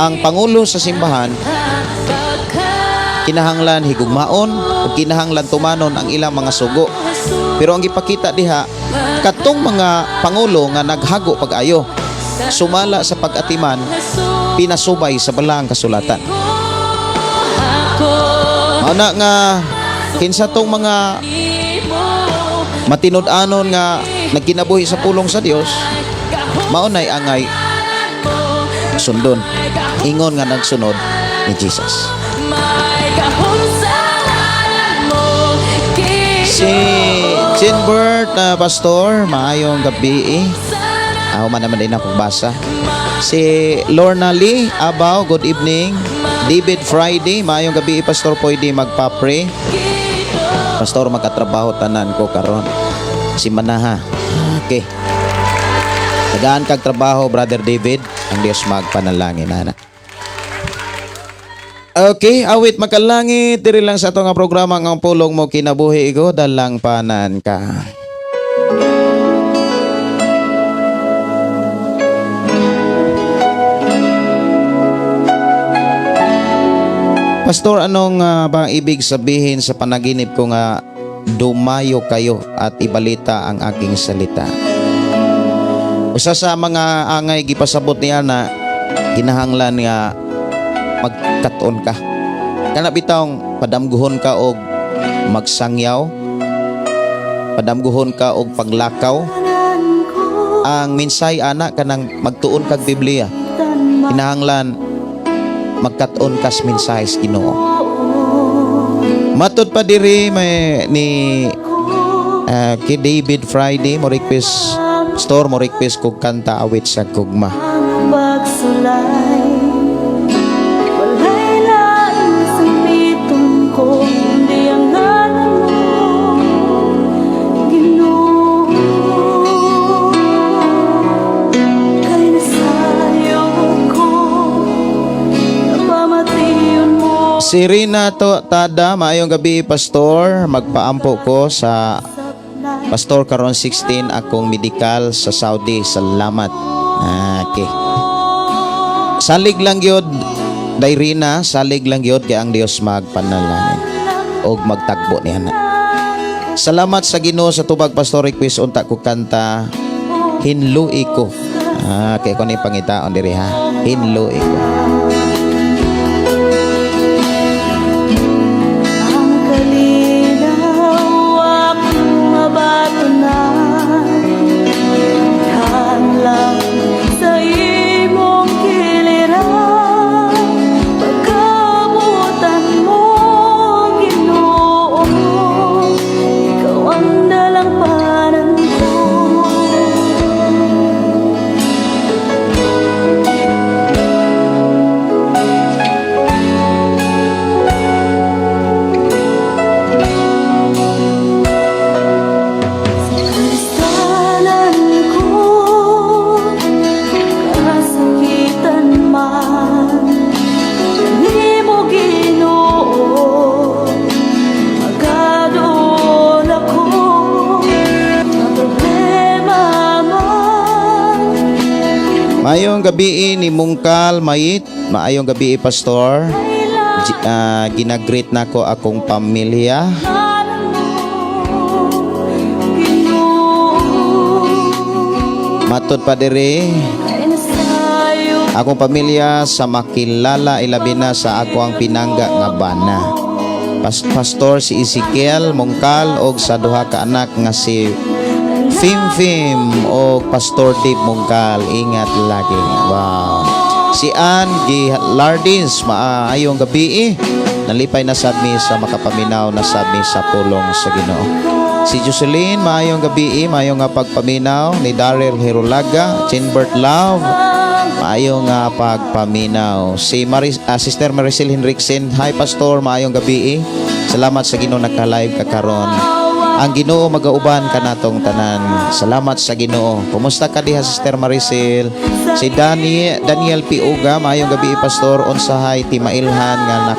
ang pangulo sa simbahan kinahanglan higugmaon ug kinahanglan tumanon ang ilang mga sugo. Pero ang gipakita diha, katong mga pangulo nga naghago pag-ayo, sumala sa pag-atiman, pinasubay sa balaang kasulatan. Mao na nga kinsa tong mga matinud-anon nga nagkinabuhi sa pulong sa Dios, mao nay angay sundon, ingon nga nagsunod ni Jesus. Si Jinbert na pastor, maayong gabi. Ako man naman din akong basa. Si Lorna Lee Abaw, good evening. David Friday, maayong gabi pastor, pwede magpa-pray. Pastor, magkatrabaho tanan ko karon. Si Manaha. Okay. Tagaan kag trabaho, Brother David. Ang Diyos magpanalangin, anak. Okay, awit makalangit diri lang sa ato nga programa nga pulong mo kinabuhi ko dalang panan ka. Pastor, anong bang ibig sabihin sa panaginip ko nga dumayo kayo at ibalita ang aking salita? Usa sa mga angay gipasabot niya na kinahanglan nga magkaton ka. Kana bitawng padamguhon ka og magsangyaw, padamguhon ka og paglakaw. Ang minsay ana kanang magtuon kag Biblia. Kinahanglan magkaton kas mensahe sa Ginoo. Matud pa diri may ni kay David Friday mo request store mo request kog kanta awit sa gugma. Pagsulay, walay lain sa pitong ko, hindi ang ngalan mo, Ginoo. Kay nasayo ko, napamatiyon mo. Si Rina to Tada, maayong gabi pastor, magpaampo ko sa pastor karon 16 akong medical sa Saudi. Salamat. Okay. Salig lang yun, Dairina, salig lang yun kaya ang Dios magpanalangin o magtagbo niya na. Salamat sa Ginoo sa tubag pastor request unta ko kanta Hinlui ko. Kaya ko ni pangitaon diri ha. Hinlui ko. Ang kalinaw aking mabatunan, hanlang sa imong giliran, pagkabutan mo, Ginoo, ikaw ang dalampanan ko. Kasalan ko, kasakitan man, di mo Ginoo, magadol ako, problema man. Maayong gabi ni Mungkal Mayit. Maayong gabi pastor. Ginagreet na ko akong pamilya. Matod pa diri akong pamilya sa makilala ilabi na sa ako ang pinangga nga bana. Pastor si Ezekiel Mungkal og sa duha ka anak nga si Fim o Pastor Dave Mungkal. Ingat lagi. Wow. Si Ann Lardins, maayong gabi nalipay na sad mi sa makapaminaw na sad mi sa pulong sa Ginoo. Si Jocelyn, maayong gabi maayong nga pagpaminaw. Ni Daryl Herulaga, Chinbert Love, maayong nga pagpaminaw. Si Sister Maricel Henriksen, hi Pastor, maayong gabi. Salamat sa Ginoo naka-live ka karon. Ang Ginoo magauban kanatong tanan. Salamat sa Ginoo. Kumusta ka diha Sister Maricel? Si Daniel P. Uga, maayong gabi Pastor. Unsahay timailhan nga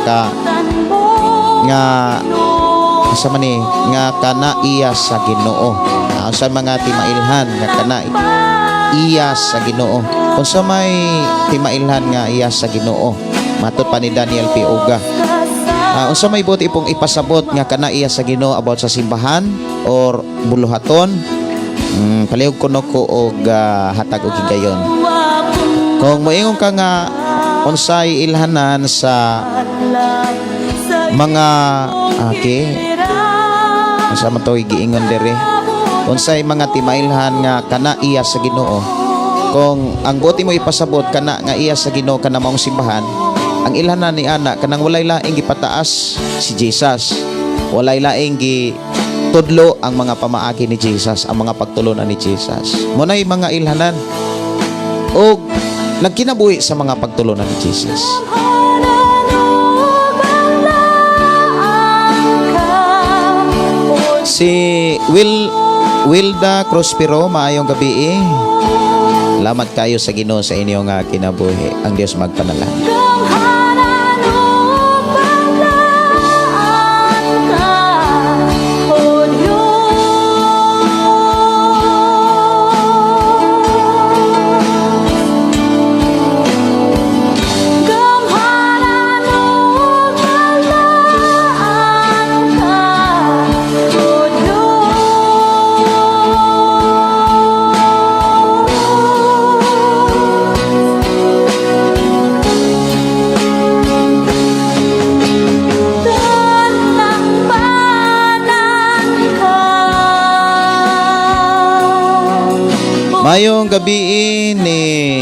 sa mani nga kana iya sa Ginoo. Sa mga timailhan nga kana iya sa Ginoo. Unsa may timailhan nga iya sa Ginoo? Matud pa ni Daniel P. Uga. Unsa may buti pong ipasabot nga kana iya sa Ginoo about sa simbahan or buluhaton? Palihog kuno ko og hatag og higayon. Kung moingon ka nga unsay ilhanan sa mga unsa man to giingon dere? Unsay mga timailhan nga kana iya sa Ginoo? Kung ang buti mo ipasabot kana nga iya sa Ginoo kana maong simbahan, ang ilhanan ni ana kanang walay laing gipataas si Jesus, walay laing gitudlo ang mga pamaagi ni Jesus, ang mga pagtulonan ni Jesus. Munay mga ilhanan og nagkinabuhi sa mga pagtulonan ni Jesus. Si Wilda Crospiro, maayong gabi. Salamat kayo sa Ginoo sa inyong kinabuhi. Ang Dios magpanalangin. Mayong gabi ni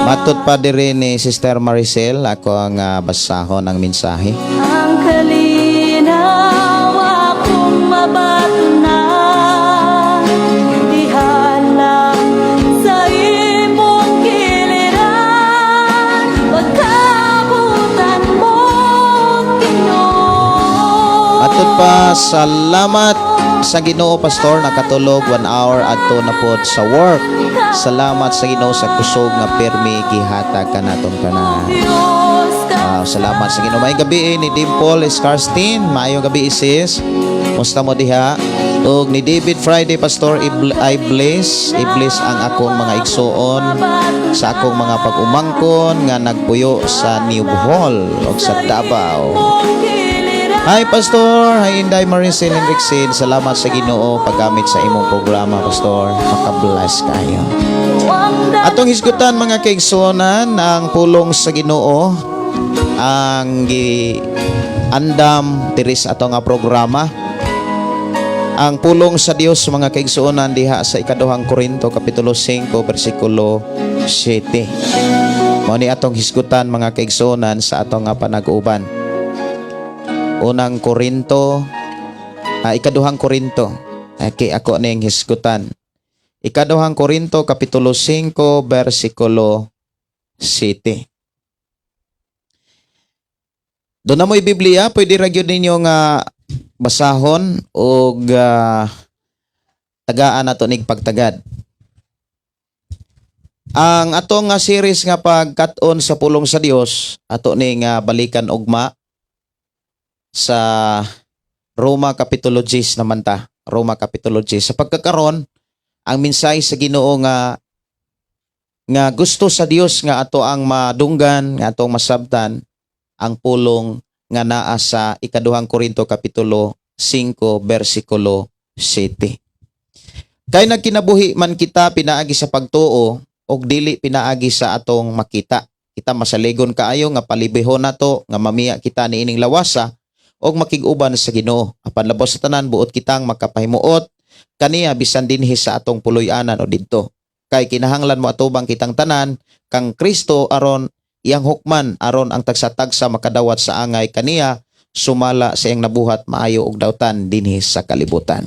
matud pa diri ni Sister Maricel. Ako ang basahon ang mensahe. Ang kalinaw akong mabatunan, dihan lang sa imong giliran, pagkabutan mo, Ginoo. Matud pa, salamat sa Ginoo Pastor, nakatulog 1 hour adto na pod sa work. Salamat sa Ginoo sa kusog nga permi gihatag kanatong tanan. Salamat sa Ginoo. Maayong gabi ni Dimple Scarstin. Maayong gabi sis. Musta mo diha? Og ni David Friday, Pastor, i-bless ang akong mga igsuon sa akong mga pag-umangkon nga nagpuyo sa New Bohol o sa Davao. Hi, Pastor. Hi, Inday Maricel and Rixin. Salamat sa Ginoo paggamit sa imong programa, Pastor. Makabless kayo. Atong hisgutan mga kaigsuonan, ang pulong sa Ginoo ang andam diri sa ato nga programa. Ang pulong sa Dios mga kaigsuonan diha sa ikaduhang Korinto kapitulo 5 bersikulo 7. Mao ni atong hisgutan mga kaigsuonan sa ato nga panag-uban. Unang Korinto, ikaduhang Korinto. Okay, ako ning hisgutan. Ikaduhang Korinto kapitulo 5 bersikulo 7. Doon na mo'y Biblia, pwede ra gyud ninyo nga basahon o tagaan nato nig pagtagad. Ang atong nga series nga pagkat-on sa pulong sa Dios, ato ning balikan ugma sa Roma kapitulo 10 naman ta. Roma kapitulo 10. Sa pagkakaron, ang mensahe sa Ginoo nga gusto sa Dios nga ato ang madunggan, nga atong masabtan ang pulong nga naa sa ikaduhang Korinto kapitulo 5 bersikulo 7. Kay nagkinabuhi man kita pinaagi sa pagtuo og dili pinaagi sa atong makita. Kita masaligon kaayo nga palibihon nato nga mamiya kita niining lawasa og makig-uban sa Ginoo. Apan labos sa tanan buot kitang makapahimuot kaniya bisan dinhi sa atong puloy-anan o didto. Kay kinahanglan mo atubang kitang tanan kang Kristo aron iyang hukman aron ang tagsa-tagsa makadawat sa angay kaniya sumala sa iyang nabuhat maayo og dawtan dinhi sa kalibutan.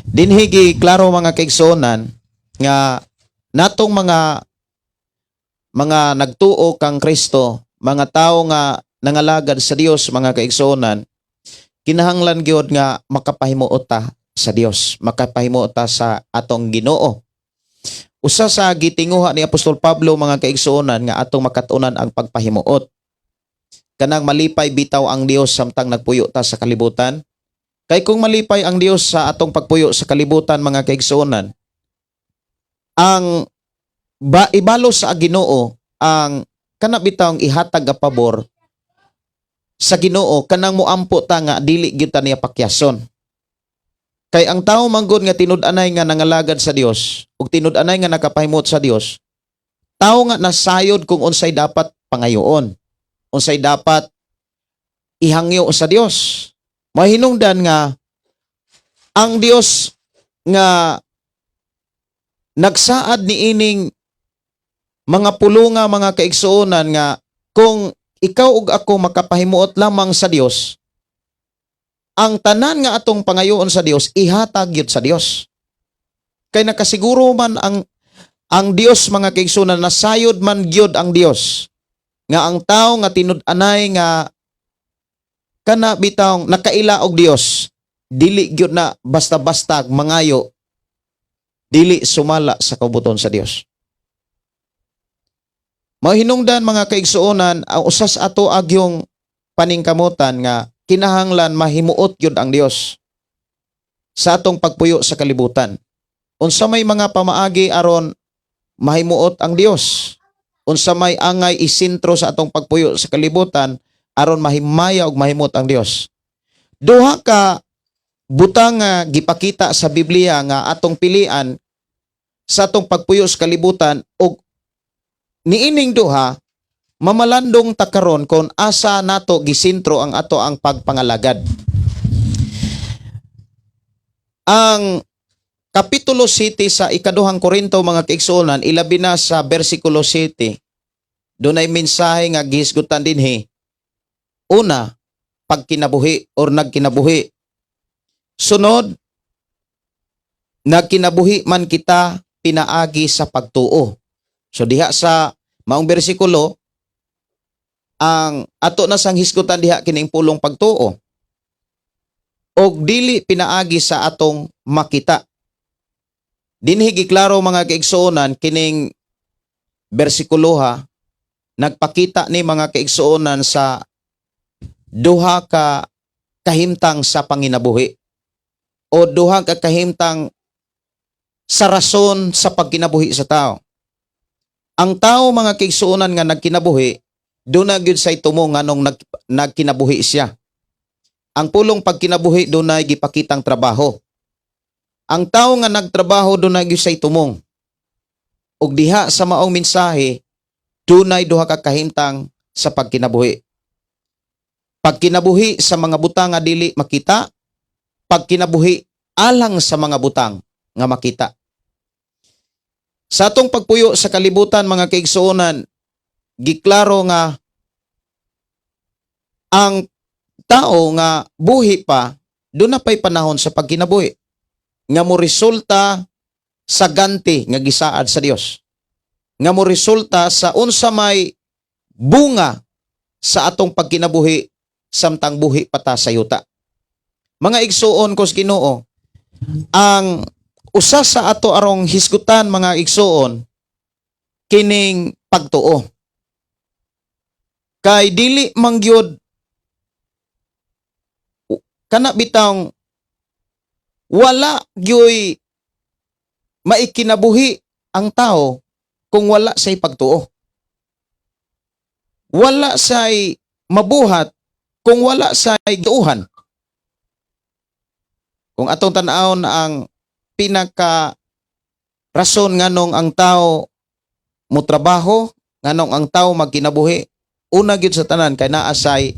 Dinhi gi klaro mga kaigsuonan nga natong mga nagtuo kang Kristo, mga tawo nga nangalagad sa Dios mga kaigsuonan, kinahanglan gyud nga makapahimuot ta sa Dios, makapahimuot ta sa atong Ginoo. Usa sa gitinguha ni Apostol Pablo mga kaigsuonan nga atong makatunan ang pagpahimuot. Kanang malipay bitaw ang Dios samtang nagpuyo ta sa kalibutan. Kay kung malipay ang Dios sa atong pagpuyo sa kalibutan mga kaigsuonan, ang ibalo sa Ginoo ang kana bitawng ihatag nga pabor sa Ginoo kanang moampo ta nga dili gyud ta niya pakyason. Kay ang tao manggod nga tinud-anay nga nangalagad sa Dios ug tinud-anay nga nakapahimot sa Dios, tao nga nasayod kung unsay dapat pangayoon, unsay dapat ihangyo sa Dios. Mahinungdan nga ang Dios nga nagsaad niining mga pulunga mga kaigsuonan nga kung ikaw ug ako makapahimuot lamang sa Dios, ang tanan nga atong pangayoon sa Dios ihatag gyud sa Dios. Kay nakasiguro man ang Dios mga kaigsuonan, nasayod man gyud ang Dios nga ang tawo nga tinud-anay nga kana bitawng nakaila og Dios dili gyud na basta-basta mangayo, dili sumala sa kabuton sa Dios. Mahinungdan mga kaigsuonan, ang usas ato agyong paningkamutan nga kinahanglan mahimuot yun ang Dios sa atong pagpuyo sa kalibutan. Unsa may mga pamaagi aron mahimuot ang Dios, unsa may angay isentro sa atong pagpuyo sa kalibutan aron mahimaya ug mahimot ang Dios. Duha ka butang nga gipakita sa Biblia nga atong pilian sa atong pagpuyo sa kalibutan ug niining duha mamalandong takaron kung asa nato gisentro ang ato ang pagpangalagad. Ang kapitulo 7 sa ikaduhang Korinto mga kaigsuonan, ilabi na sa bersikulo 7, doon ay mensahe nga gihisgutan dinhi. Una, pagkinabuhi or nagkinabuhi. Sunod, nagkinabuhi man kita pinaagi sa pagtuo. So diha sa maong bersikulo, ang ato na sang hisgutan diha kining pulong pagtuo. Og dili pinaagi sa atong makita. Dinhi giklaro mga kaigsuonan kining bersikuloha nagpakita ni mga kaigsuonan sa duha ka kahimtang sa panginabuhi. o duha ka kahimtang sa rason sa pagkinabuhi sa tao. Ang tao mga kaigsuonan nga nagkinabuhi, doon na gyud say tumo nganong nagkinabuhi siya. Ang pulong pagkinabuhi doon na gipakitang trabaho. Ang tao nga nagtrabaho doon na gyud say tumong. Ug diha sa maong mensahe, dunay duha ka kahimtang sa pagkinabuhi. Pagkinabuhi sa mga butang nga dili makita, pagkinabuhi alang sa mga butang nga makita. Sa atong pagpuyo sa kalibutan mga kaigsuonan, giklaro nga ang tao nga buhi pa, doon na pa'y panahon sa pagkinabuhi nga mo resulta sa ganti nga gisaad sa Dios. Nga mo resulta sa unsa may bunga sa atong pagkinabuhi samtang buhi pata sa yuta. Mga igsuon ko sa Ginoo, ang usa sa ato arong hisgutan mga igsuon kining pagtuo. Kay dili mangyod kana bitang wala gyoy maikinabuhi ang tao kung wala say pagtuo. Wala say mabuhat kung wala say tuuhan. Kung atong tan-awon ang pinaka rason nganong ang tao mo trabaho, nganong ang tao magkinabuhi, una gyud sa tanan kay naa say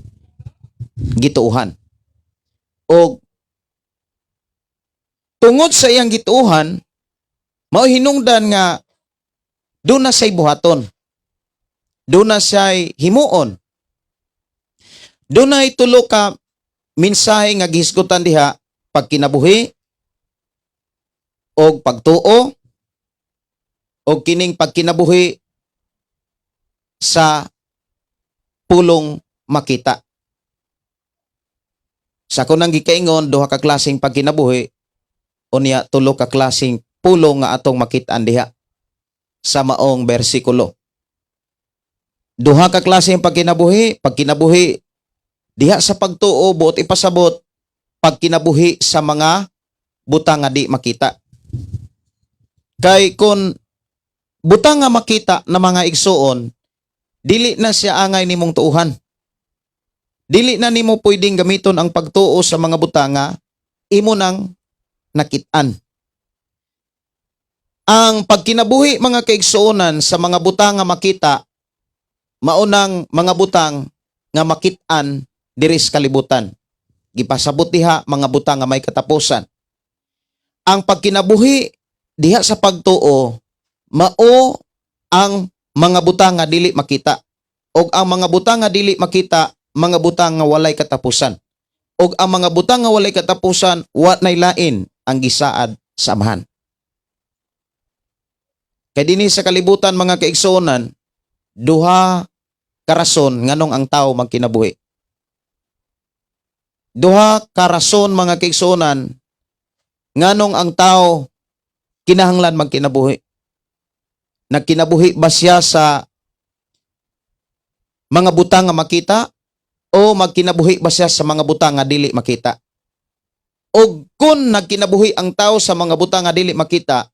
gituuhan. O tungod sa iyang gituuhan, mao hinungdan nga doon na say buhaton. Doon na say himuon. Doon na tulo ka mensahe nga gihisgutan diha, pagkinabuhi, og pagtuo, og kining pagkinabuhi sa pulong makita. Sa kunang gikaingon, duha ka klaseng pagkinabuhi, unya tulo ka klaseng pulong nga atong makit-an diha sa maong bersikulo. Duha ka klaseng pagkinabuhi diha sa pagtuo, buot ipasabot, pagkinabuhi sa mga butang nga di makita. Kay kun butang nga makita na mga igsuon, dili na siya angay nimong tuuhan. Dili na nimo pwedeng gamiton ang pagtuo sa mga butang nga imo nang nakit-an. Ang pagkinabuhi mga kaigsuonan sa mga butang nga makita, maunang mga butang nga makit-an diri sa kalibutan. Gipasabot diha mga butang nga may katapusan. Ang pagkinabuhi diha sa pagtuo, mao ang mga butang nga dili makita. Og ang mga butang nga dili makita, mga butang nga walay katapusan. Og ang mga butang nga walay katapusan, wa nay lain ang gisaad sa Amahan. Kay dinhi sa kalibutan mga kaigsuonan, duha ka rason nganong ang tao magkinabuhi. Duha ka rason mga kaigsuonan nganong ang tao kinahanglan magkinabuhi. Nagkinabuhi ba siya sa mga butang nga makita o magkinabuhi ba siya sa mga butang nga dili makita? O kung nagkinabuhi ang tao sa mga butang nga dili makita,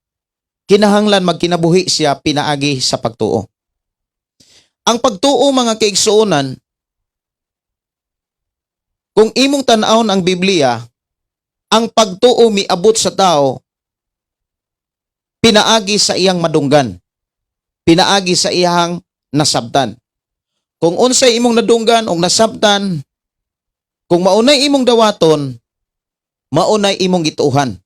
kinahanglan magkinabuhi siya pinaagi sa pagtuo. Ang pagtuo mga kaigsuonan, kung imong tan-awon ang Biblia, ang pagtuo miabot sa tao pinaagi sa iyang madunggan, pinaagi sa iyang nasabtan. Kung unsay imong nadunggan o nasabtan, kung maunay imong dawaton, maunay imong gituuhan.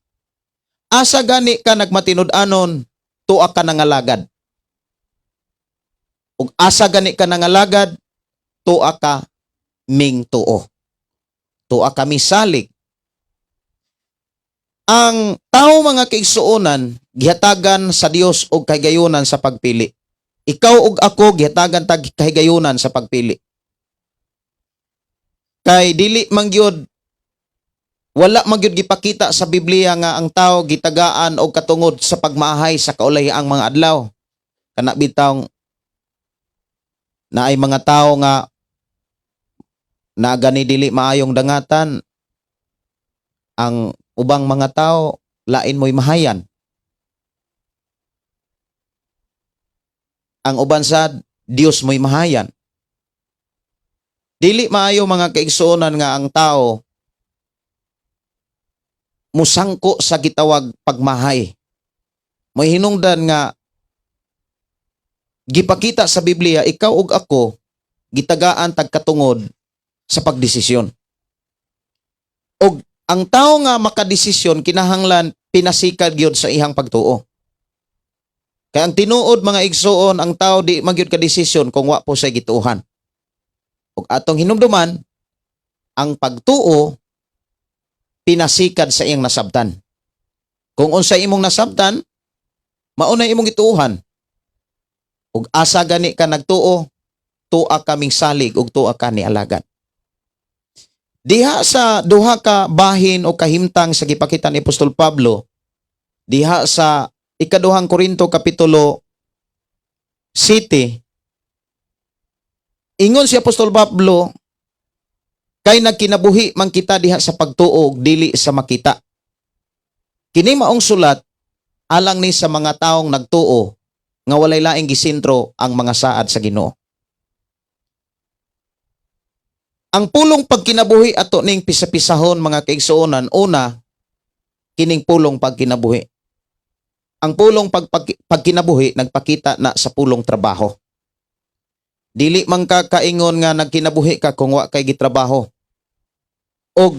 Asa gani ka nagmatinud-anon, tuwa ka nangalagad. Ug asa gani ka nangalagad, tuwa ka ming tuo. Tuwa ka misalig. Ang tao mga kaigsuonan, gihatagan sa Dios og kahigayunan sa pagpili. Ikaw ug ako gihatagan tag kahigayunan sa pagpili. Kay dili mangyod, wala mangyod gipakita sa Biblia nga ang tao gitagaan og katungod sa pagmaahay sa kaulahiang mga adlaw. Kana bitaw na ay mga tao nga na gani dili maayong dangatan, ang ubang mga tao lain mo'y mahayan. Ang uban sad Dios mo'y mahayan. Dili maayo mga kaigsuonan nga ang tao musangko sa gitawag pagmahay. Mo'y hinungdan nga gipakita sa Biblia, ikaw ug ako gitagaan tagkatungod sa pagdesisyon. Og ang tao nga makadesisyon kinahanglan pinasikad gyud sa ihang pagtuo. Kaya ang tinuod mga igsuon, ang tao di magyud ka desisyon kung wa po sa gituohan. Ug atong hinumduman, ang pagtuo pinasikad sa iyang nasabtan. Kung unsa imong nasabtan, mao na imong gituohan. Ug asa gani ka nagtuo, tuwa kaming salig ug tuwa ka ni alagad. Diha sa duha ka bahin o kahimtang sa gipakita ni Apostol Pablo, diha sa ikaduhang Korinto kapitulo 7, ingon si Apostol Pablo, kay nagkinabuhi man kita diha sa pagtuo dili sa makita. Kini maong sulat alang ni sa mga taong nagtuo nga walay laing gisentro ang mga saad sa Ginoo. Ang pulong pagkinabuhi ato ning pisa-pisahon mga kaigsuonan, una, kining pulong pagkinabuhi. Ang pulong pagkinabuhi nagpakita na sa pulong trabaho. Dili man ka kaingon nga nagkinabuhi ka kung wa kay gitrabaho. Og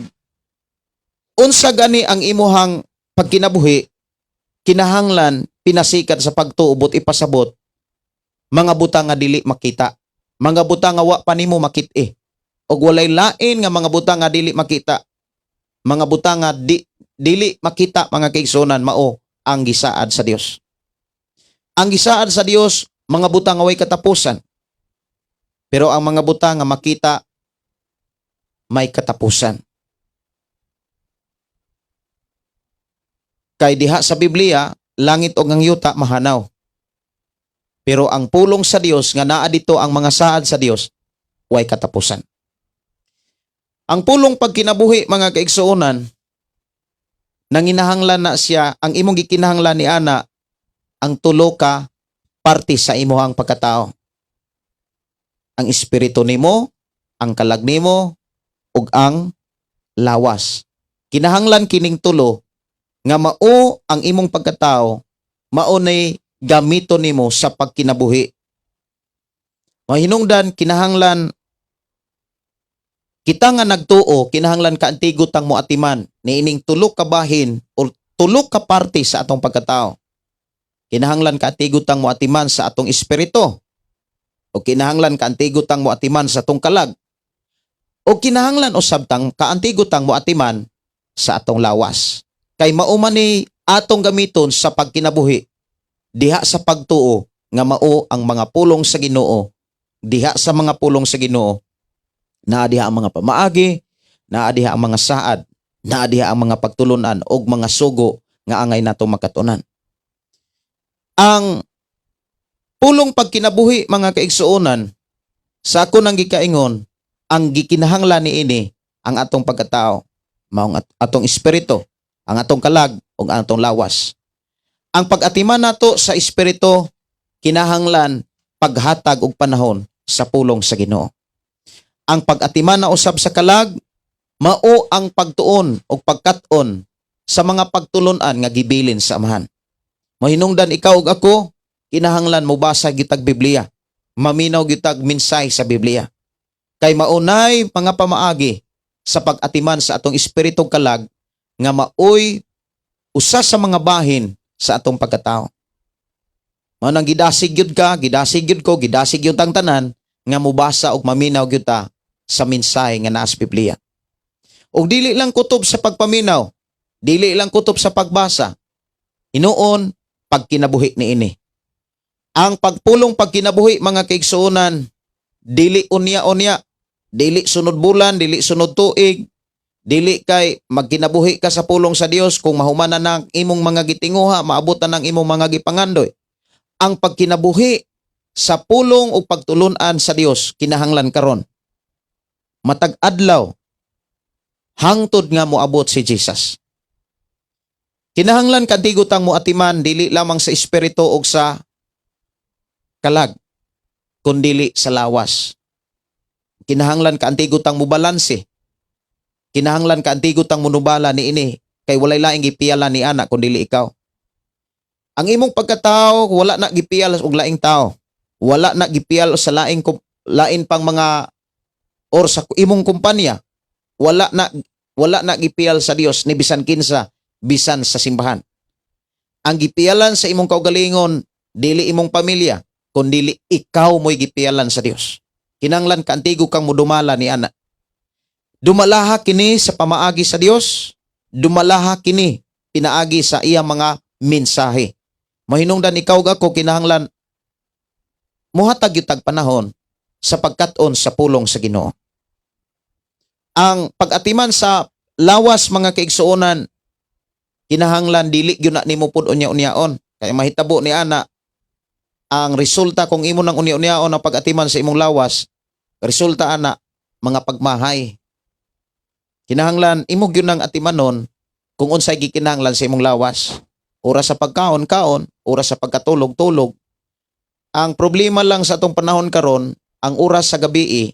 unsa gani ang imuhang pagkinabuhi, kinahanglan pinasikat sa pagtuubot ipasabot mga butang nga dili makita, mga butang nga wa pa nimo makit-i. Og walay lain nga mga butang nga dili makita, mga butang nga dili makita mga kaigsuonan, mao ang gisaad sa Dios. Ang gisaad sa Dios, mga butang nga way katapusan. Pero ang mga butang nga makita, may katapusan. Kay diha sa Biblia, langit o ang yuta mahanaw. Pero ang pulong sa Dios nga naa dito ang mga saad sa Dios, way katapusan. Ang pulong pagkinabuhi mga kaigsuonan, nanginahanglan na siya, ang imong gikinahanglan ni ana, ang tulo ka parte sa imuhang pagkatao. Ang espiritu nimo, ang kalag nimo, ug ang lawas. Kinahanglan kining tulo nga mao ang imong pagkatao, mao nay gamiton nimo sa pagkinabuhi. Mahinungdan kinahanglan kita nga nagtuo, kinahanglan kaantigot ang moatiman ni ining tulo ka bahin o tulo ka parte sa atong pagkatao. Kinahanglan kaantigot ang moatiman sa atong espiritu. O kinahanglan kaantigot ang moatiman sa atong kalag. O kinahanglan usab tang kaantigot ang moatiman sa atong lawas. Kay mao man ni atong gamiton sa pagkinabuhi diha sa pagtuo nga mao ang mga pulong sa Ginoo. Diha sa mga pulong sa Ginoo, naa diha ang mga pamaagi, naa diha ang mga saad, naa diha ang mga pagtulunan og mga sugo nga angay nato makatunan. Ang pulong pagkinabuhi mga kaigsuonan, sa ako nang gikaingon, ang gikinahanglan niini ang atong pagkatao, maong atong espiritu, ang atong kalag ug ang atong lawas. Ang pag-atiman nato sa espiritu kinahanglan paghatag og panahon sa pulong sa Ginoo. Ang pag-atiman na usab sa kalag, mao ang pagtuon o pagkat-on sa mga pagtulunan nga gibilin sa amahan. Mahinungdan ikaw ug ako, kinahanglan mo basa gitag Biblia, maminaw gitag minsay sa Biblia. Kay maunay mga pamaagi sa pag-atiman sa atong espiritu kalag nga maoy usa sa mga bahin sa atong pagkatao. Mao nang gidasig gyud ka, gidasig gyud ko, gidasig gyud tang tanan nga mubasa og maminaw gyud ta sa minsay nga naa sa Biblia. Og dili lang kutob sa pagpaminaw, dili lang kutob sa pagbasa. Hinuon pagkinabuhi niini. Ang pagpulong pagkinabuhi mga kaigsuonan, dili unya-unya, dili sunod bulan, dili sunod tuig, dili kay magkinabuhi ka sa pulong sa Dios kung mahumanan ng imong mga gitinguha, maabutan ng imong mga gipangandoy. Ang pagkinabuhi sa pulong o pagtulunan sa Dios kinahanglan karon. Matag adlaw hangtod nga moabot si Jesus. Kinahanglan kadigutang mo atiman dili lamang sa espiritu o sa kalag, kundili sa lawas. Kinahanglan ka antigutang mo balanse. Kinahanglan ka antigutang munubala ni ini kay walay laing gipiyala ni ana kundili ikaw. Ang imong pagkatao wala na gipiyal og laing tao. Wala na gipiyal sa lain pang mga or sa imong kumpanya. Wala na gipiyal sa Dios ni bisan kinsa, bisan sa simbahan. Ang gipiyalan sa imong kaugalingon dili imong pamilya, kundi ikaw mo'y gipiyalan sa Dios. Kinahanglan ka antigo kang mudumala ni ana. Dumalaha kini sa pamaagi sa Dios, dumalaha kini pinaagi sa iyang mga mensahe. Mahinungdan ikaw gako kinahanglan muhatag yung tagpanahon sa pagkaton sa pulong sa Ginoo. Ang pag-atiman sa lawas mga kaigsuonan, kinahanglan dili gyud na nimo pud unya-unyaon. Kaya mahitabo ni ana ang resulta kung imo nang unya-unyaon ang pag-atiman sa imong lawas, resulta ana mga pagmahay. Kinahanglan imo gyud nang atimanon kung unsay gikinahanglan sa imong lawas. Oras sa pagkaon-kaon, oras sa pagkatulog-tulog. Ang problema lang sa atong panahon karon, ang oras sa gabi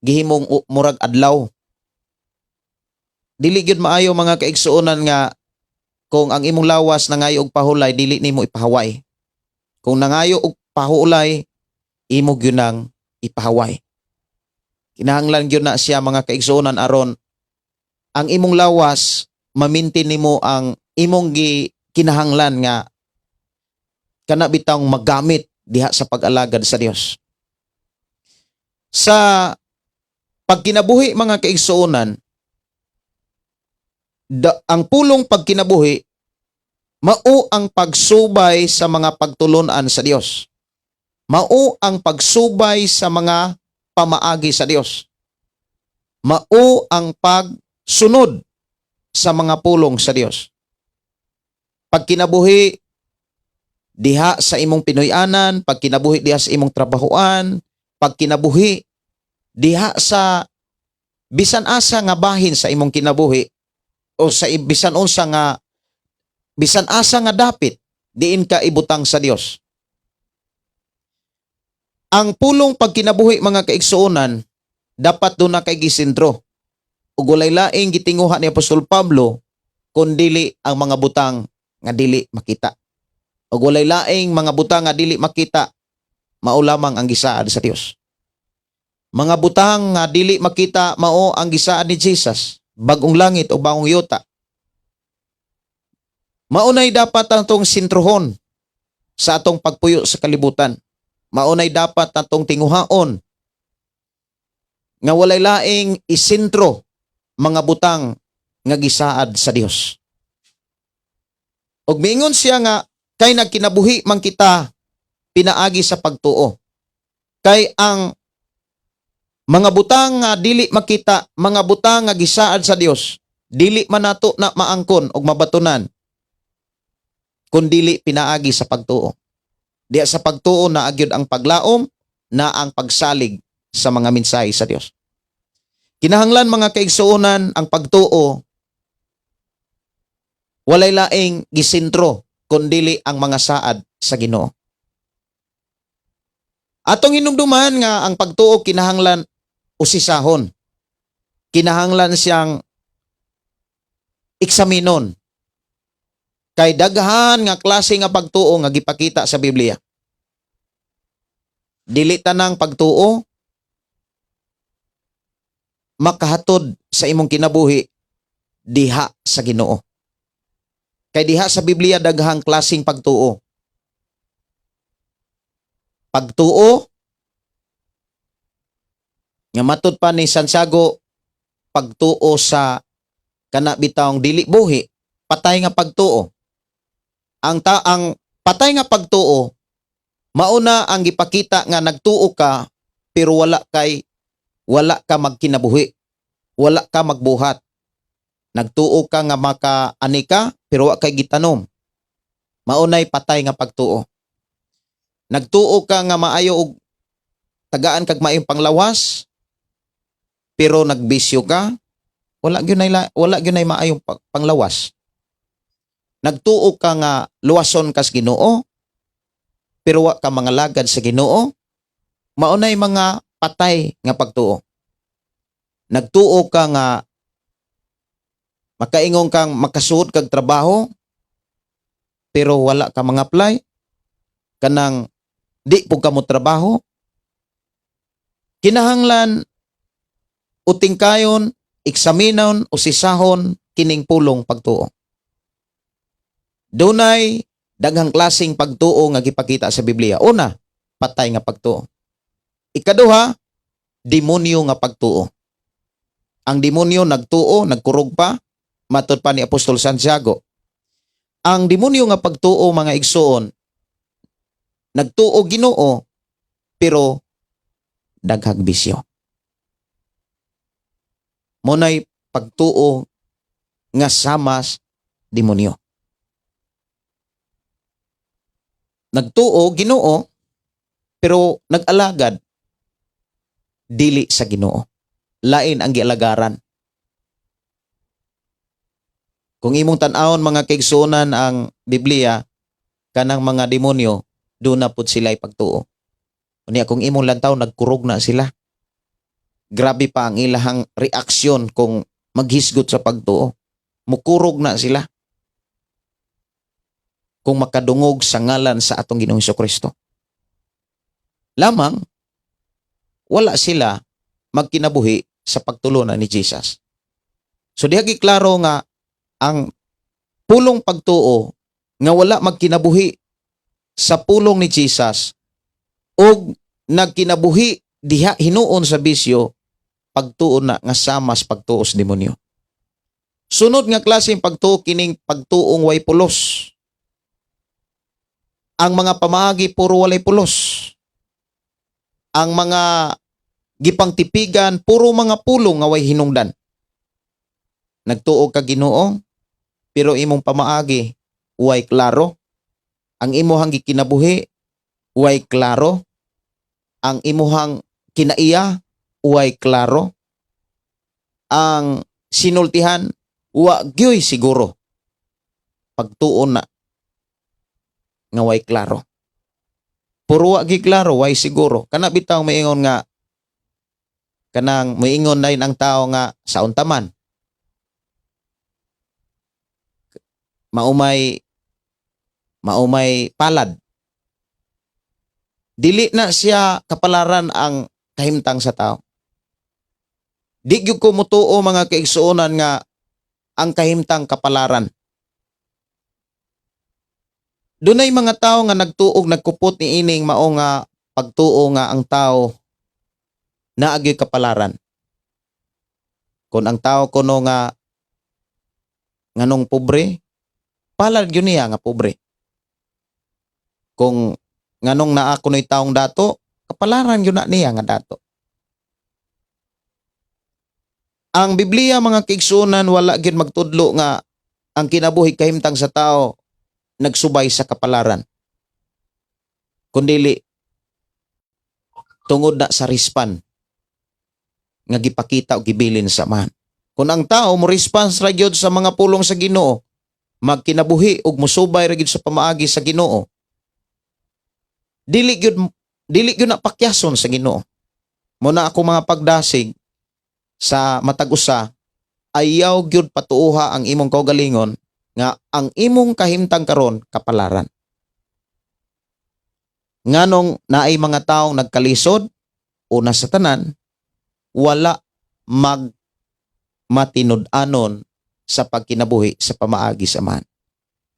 gihimong murag adlaw. Dili gyud maayo mga kaigsuonan nga kung ang imong lawas nangayo og pahulay dili nimo ipahaway. Kung nangayo og pahulay imo gyud nang ipahaway. Kinahanglan gyud na siya mga kaigsuonan aron ang imong lawas mamintin nimo ang imong kinahanglan nga kana bitang magamit diha sa pag-alagad sa Dios. Sa pagkinabuhi mga kaigsuonan, ang pulong pagkinabuhi mao ang pagsubay sa mga pagtulunan sa Dios. Mao ang pagsubay sa mga pamaagi sa Dios. Mao ang pagsunod sa mga pulong sa Dios. Pagkinabuhi diha sa imong Pinoyanan, pagkinabuhi diha sa imong trabahoan, pagkinabuhi diha sa bisan asa nga bahin sa imong kinabuhi o sa bisan asa nga dapit diin ka ibutang sa Dios. Ang pulong pagkinabuhi mga kaigsuonan dapat do na kay gisentro. Ug walay laing gitinguha ni Apostol Pablo kundili ang mga butang nga dili makita. Ug walay laing mga butang nga dili makita mao lamang ang gisaad sa Dios. Mga butang nga dili makita mao ang gisaad ni Jesus, bagong langit o bagong yuta. Maunay dapat atong sintrohon sa atong pagpuyo sa kalibutan. Maunay dapat atong tinguhaon nga walay laing isentro mga butang nga gisaad sa Dios. Og miingon siya nga kay nagkinabuhi man kita pinaagi sa pagtuo. Kay ang mga butang nga dili makita, mga butang nga gisaad sa Dios, dili man nato na maangkon og mabatunan kun dili pinaagi sa pagtuo. Diya sa pagtuo na agyud ang paglaom na ang pagsalig sa mga mensahe sa Dios. Kinahanglan mga kaigsuonan ang pagtuo walay laing gisentro kundi ang mga saad sa Ginoo. Atong hinumduman nga ang pagtuo kinahanglan usisahon. Kinahanglan siyang eksaminon. Kay daghan nga klase nga pagtuo nga gipakita sa Biblia. Dili tanang pagtuo makahatod sa imong kinabuhi diha sa Ginoo. Kay diha sa Biblia daghang klaseng pagtuo. Pagtuo nga matud pa ni Santiago, pagtuo sa kana bitawng dili buhi, patay nga pagtuo. Ang patay nga pagtuo mauna ang gipakita nga nagtuo ka pero wala ka magkinabuhi. Wala ka magbuhat. Nagtuo ka nga makaani ka pero wa kay gitanom. Maunay patay nga pagtuo. Nagtuo ka nga maayo og tagaan kag maayong panglawas pero nagbisyo ka, wala gyud nay maayong panglawas. nagtuo ka nga luwason kas Ginoo, pero wa ka mga lagad sa Ginoo, maunay mga patay nga pagtuo. Nagtuo ka nga makaingon kang makasuot kag trabaho, pero wala ka mga apply, kanang di po ka mo trabaho, kinahanglan uting kayon, eksaminon o sisahon kining pulong pagtuo. Dunay daghang klaseng pagtuo nga gipakita sa Biblia. Una, patay nga pagtuo. Ikaduha, demonyo nga pagtuo. Ang demonyo nagtuo, nagkurog pa, matud pa ni Apostol Santiago. Ang demonyo nga pagtuo, mga igsoon, nagtuo Ginoo, pero daghang bisyo. Munay pagtuo nga samas demonyo. Nagtuo Ginoo, pero nag-alagad dili sa Ginoo. Lain ang gialagaran. Kung imong tan-awon mga kaigsuonan ang Biblia, kanang mga demonyo, doon na pud sila'y pagtuo. Unya kung imong lantaw, nagkurog na sila. Grabe pa ang ilahang reaksyon kung maghisgot sa pagtuo. Mukurog na sila. Kung makadungog sa ngalan sa atong Ginoong Hesukristo. Lamang, wala sila magkinabuhi sa pagtulunan ni Jesus. So diha giklaro nga ang pulong pagtuo nga wala magkinabuhi sa pulong ni Jesus o nagkinabuhi diha hinuon sa bisyo, pagtuo na nga samas pagtuo sa demonyo. Sunod nga klaseng pagtuo kining pagtuong way pulos. Ang mga pamaagi puro walay pulos. Ang mga gipangtipigan puro mga pulong nga way hinungdan. Nagtuo ka Ginoo, pero imong pamaagi way klaro. Ang imuhang gikinabuhi way klaro. Ang imuhang kinaiya way klaro. Ang sinultihan wa gyoy siguro. Pagtuo na nga way klaro. Puro wa gi klaro way siguro. Kana bitaw maingon nga kanang moingon na ang tao nga sa untaman. Maumay palad. Dili na siya kapalaran ang kahimtang sa tao. Di gyud ko mutuo mga kaigsuonan nga ang kahimtang kapalaran. Dunay mga tao nga nagtuog nagkupot ni ining mao nga pagtuo nga ang tao naagyoy kapalaran. Kung ang tao kuno nga nganong pobre, palad yun niya nga pobre. Kung nganong naa kuno'y taong dato, kapalaran yun na niya nga dato. Ang Biblia mga kaigsuonan wala gyud magtudlo nga ang kinabuhi kahimtang sa tao nagsubay sa kapalaran. Kundili tungod na sa rispan nga gipakita o gibilin sa man. Kung ang tao mo response ra gyud sa mga pulong sa Ginoo, magkinabuhi ug musubay ra gyud sa pamaagi sa Ginoo, dili gyud na pakyason sa Ginoo. Muna ako mga pagdasig sa matag usa, ayaw gyud patuuha ang imong kaugalingon nga ang imong kahimtang karon kapalaran. Nganong naay mga taong nagkalisod, una sa tanan, wala matinud-anon sa pagkinabuhi sa pamaagi sa man.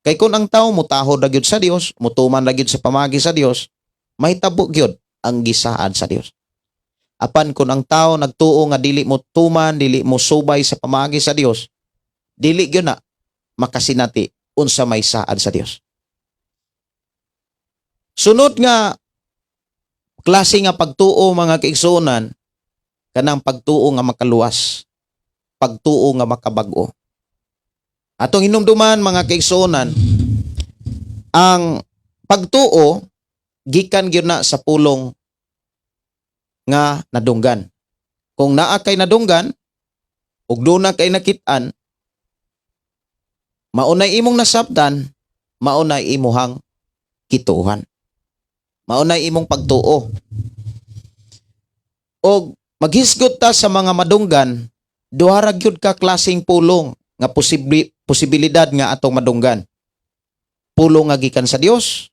Kay kung ang tao mutahod ra gyud sa Dios, mutuman ra gyud sa pamaagi sa Dios, mahitabo gyud ang gisaad sa Dios. Apan kung ang tao nagtuo nga dili mo tuman, dili mo subay sa pamaagi sa Dios, dili gyud na makasinati unsa may saad sa Dios. Sunod nga klase nga pagtuo mga kaigsuonan, kanang pagtuo nga makaluwas, pagtuo nga makabag-o. Atong hinumduman mga kaigsuonan, ang pagtuo gikan gyud na sa pulong nga nadunggan. Kung naa kay nadunggan ug duna kay nakit-an, Maunay imong nasabtan, maunay imuhang kituhan. Maunay imong pagtuo. O maghisgot ta sa mga madunggan, duha ra gyud ka klaseng pulong nga posibilidad nga atong madunggan. Pulong nga gikan sa Dios,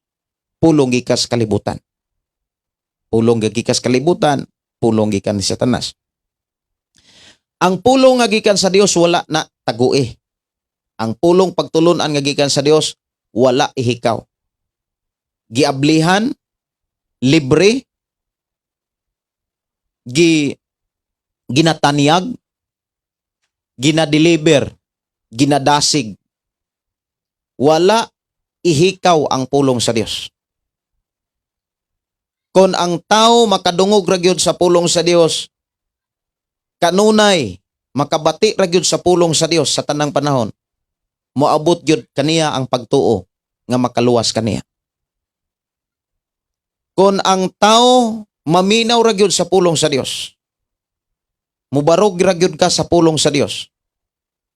pulong gikan sa kalibutan. Pulong nga gikan sa kalibutan, pulong gikan ni Satanas. Ang pulong nga gikan sa Dios wala na tagui. Ang pulong pagtulunan nga gikan sa Dios wala ihikaw. Giablihan, libre, ginatanyag, ginadeliver, ginadasig. Wala ihikaw ang pulong sa Dios. Kung ang tao makadungog ra gyud sa pulong sa Dios, kanunay makabati ra gyud sa pulong sa Dios sa tanang panahon, moabot gyud kaniya ang pagtuo nga makaluwas kaniya. Kung ang tao maminaw ra gyud sa pulong sa Dios, mubarog ra gyud ka sa pulong sa Dios,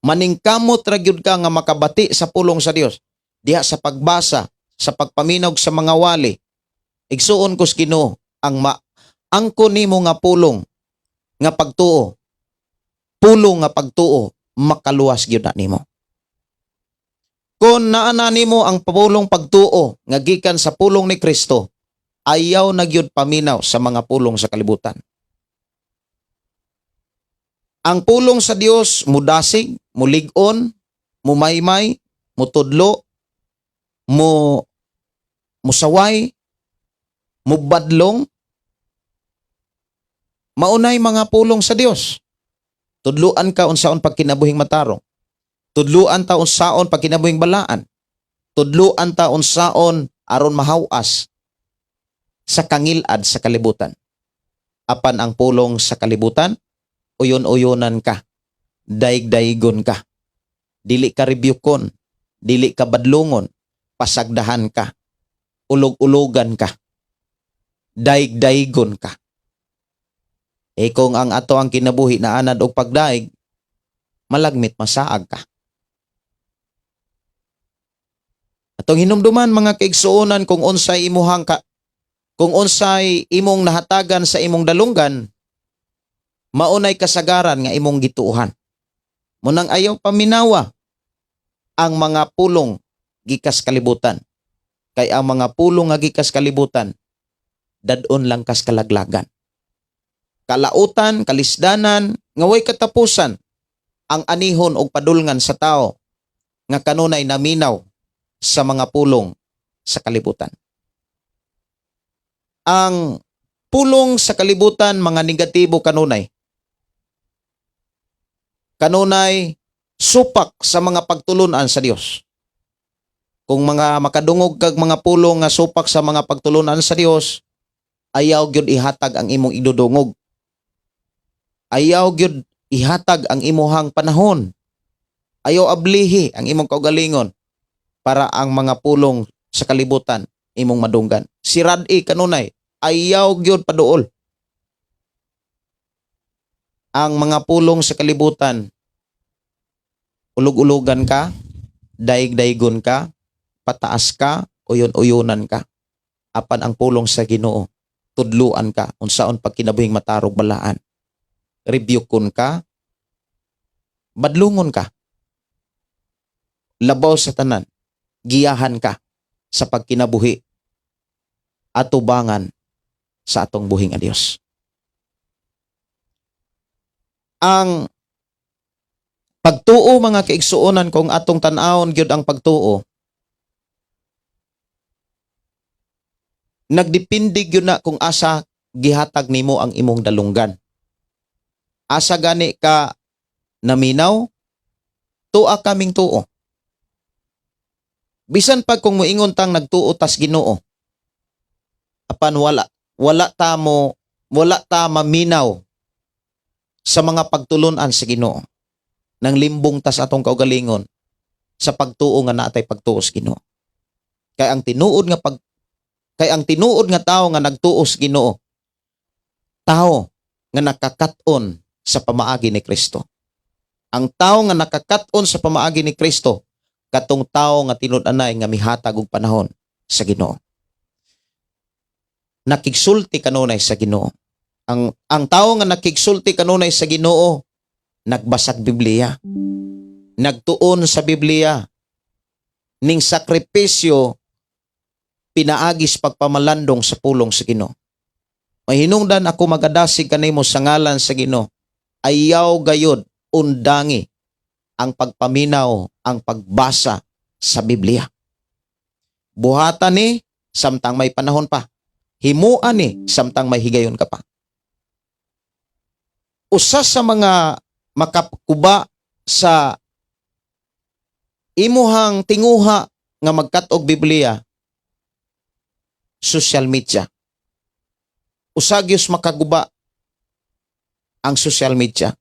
maningkamot ra gyud ka nga makabati sa pulong sa Dios, diha sa pagbasa, sa pagpaminaw sa mga wali, igsuon ko sa Ginoo ang angko nimo nga pulong nga pagtuo, pulong nga pagtuo, makaluwas gyud na nimo. Kung naana nimo ang pulong pagtuo nga gikan sa pulong ni Kristo, ayaw na gyud paminaw sa mga pulong sa kalibutan. Ang pulong sa Dios mudasig, mulig-on, mumaymay, mutudlo, musaway, mubadlong. Maunay mga pulong sa Dios. Tudluan ka unsaon pagkinabuhing matarong. Tudluan ta unsaon pagkinabuhing balaan. Tudluan ta unsaon aron mahawas sa kangilad sa kalibutan. Apan ang pulong sa kalibutan, uyon-uyonan ka, daig-daigon ka, dili ka rebyukon, dili ka badlungon, pasagdahan ka, ulog-ulogan ka, daig-daigon ka. Kung ang ato ang kinabuhi na anad og pagdaig, malagmit masaag ka. Atong hinumduman mga kaigsuonan kung unsay imuhang kung unsay imong nahatagan sa imong dalunggan, maunay kasagaran nga imong gituuhan. Munang ayaw paminawa ang mga pulong gikas kalibutan. Kay ang mga pulong nga gikas kalibutan, dadon lang kas kalaglagan. Kalautan, kalisdanan, nga way katapusan ang anihon og padulngan sa tao nga kanunay naminaw sa mga pulong sa kalibutan. Ang pulong sa kalibutan, mga negatibo kanunay. Kanunay supak sa mga pagtulunan sa Dios. Kung mga makadungog kag mga pulong nga supak sa mga pagtulunan sa Dios, ayaw gyud ihatag ang imong idudungog. Ayaw gyud ihatag ang imuhang panahon. Ayaw ablihi ang imong kaugalingon para ang mga pulong sa kalibutan imong madunggan. Si Rad-i kanunay, ayaw gyud paduol. Ang mga pulong sa kalibutan, ulog-ulogan ka, daig-daigon ka, pataas ka, uyon-uyonan ka. Apan ang pulong sa Ginoo, tudluan ka, unsaon pagkinabuhing matarog balaan. Rebyukon ka, badlungon ka, labaw sa tanan, giyahan ka sa pagkinabuhi, atubangan sa atong buhing a Dios. Ang pagtuo mga kaigsuonan kung atong tan-awon gyud ang pagtuo, nagdepende gyud na kung asa gihatag nimo ang imong dalunggan. Asa gani ka naminaw, tuwa kaming tuo. Bisan pag kung moingon tang nagtuo tas Ginoo, apan wala ta maminaw sa mga pagtulunan sa Ginoo. Nang limbong tas atong kaugalingon sa pagtuo nga naatay pagtuo sa Ginoo. Kay ang tinuod nga tawo nga nagtuo sa Ginoo, tawo nga nakakaton sa pamaagi ni Kristo. Ang tawo nga nakakaton sa pamaagi ni Kristo, katong tao nga tinud-anay nga mihatag og panahon sa Ginoo. Nakigsulti kanunay sa Ginoo. Ang tao nga nakigsulti kanunay sa Ginoo nagbasag Biblia. Nagtuon sa Biblia ning sakripisyo pinaagis pagpamalandong sa pulong sa Ginoo. Mahinungdan ako magadasig kanimo sa ngalan sa Ginoo. Ayaw gayud undangi ang pagpaminaw, ang pagbasa sa Biblia. Buhatan ni samtang may panahon pa. Himuan ni samtang may higayon ka pa. Usa sa mga makakuba sa imuhang tinguha nga magkat-og Biblia, social media. Usagyos makaguba ang social media.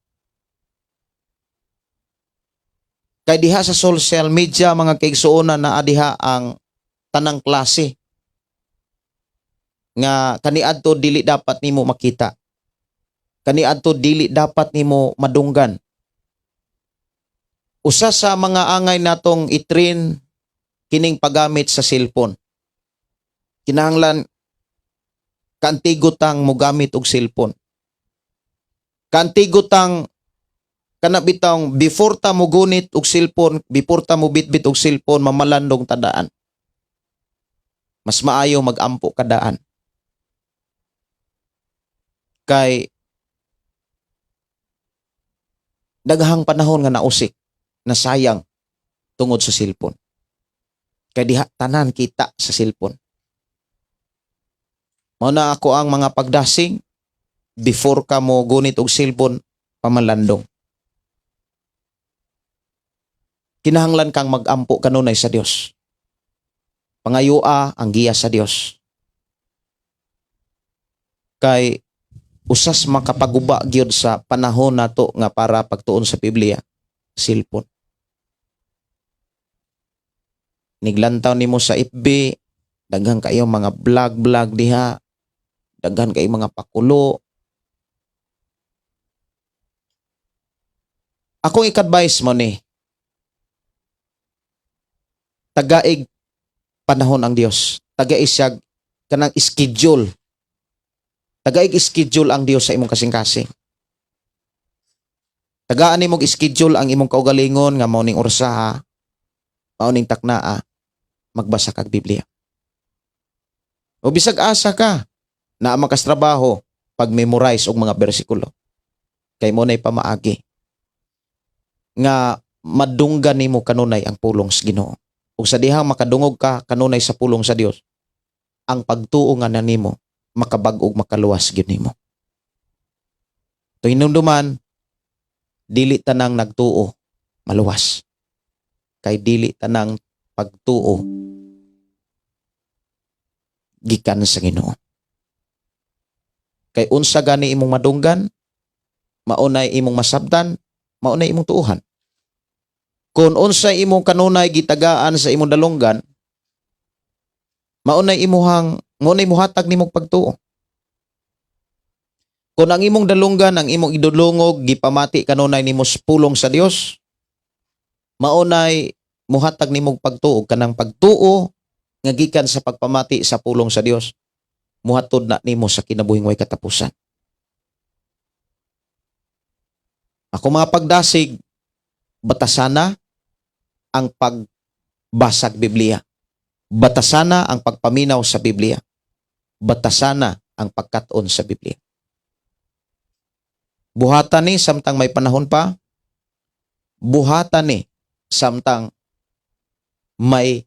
Kay diha sa social media mga kaigsuonan na adiha ang tanang klase nga kaniadto dili dapat nimo makita. Kaniadto dili dapat nimo madunggan. Usa sa mga angay natong itrain kining paggamit sa cellphone. Kinahanglan kaantigotang mo gamit og cellphone. Kaantigotang kanabitang before ta mo gunit og cellphone, before ta mo bitbit og cellphone, mamalandong tadaan. Mas maayo magampo kadaan. Kay daghang panahon nga nausik, nasayang tungod sa cellphone. Kay diha tanan kita sa cellphone. Mao na ako ang mga pagdasing before ka mo gunit og cellphone, pamalandong. Kinahanglan kang magampo kanunay sa Dios. Pangayua ang giya sa Dios. Kay usas makapaguba gyud sa panahon nato nga para pagtuon sa Biblia, cellphone. Niglantaw nimo sa FB, daghan kayo mga vlog diha, daghan kayo mga pakulo. Ako ik-advise mo ni, tagaig panahon ang Dios. Tagaig siya kanang schedule. Tagaig schedule ang Dios sa imong kasing-kasing. Tagaan nimong schedule ang imong kaugalingon nga mao ning orsaha, mao ning taknaa, magbasa kag Biblia. O bisag asa ka na makas trabaho pag-memorize og mga bersikulo. Kay mo nay pamaagi nga madunggan nimo kanunay ang pulong sa Ginoo. Ug sa dihang makadungog ka kanunay sa pulong sa Dios, ang pagtuo nga nimo makabag-og makaluwas gyud nimo. To hinumduman, dili tanang nagtuo maluwas. Kay dili tanang pagtuo gikan sa Ginoo. Kay unsa gani imong madunggan, maunay imong masabtan, maunay imong tuuhan. Kung unsa imong kanunay gitagaan sa imong dalunggan, maunay muhatag nimong pagtuo. Kung ang imong dalunggan, ang imong idulungog, gipamati kanunay nimo sa pulong sa Dios, maunay muhatag nimong pagtuo. Kanang pagtuo, nga gikan sa pagpamati sa pulong sa Dios, muhatod na nimo sa kinabuhing way katapusan. Ako mga pagdasig, batasana ang pagbasag Biblia. Batasana ang pagpaminaw sa Biblia. Batasana ang pagkaton sa Biblia. Buhatan ni samtang may panahon pa. Buhatan ni samtang may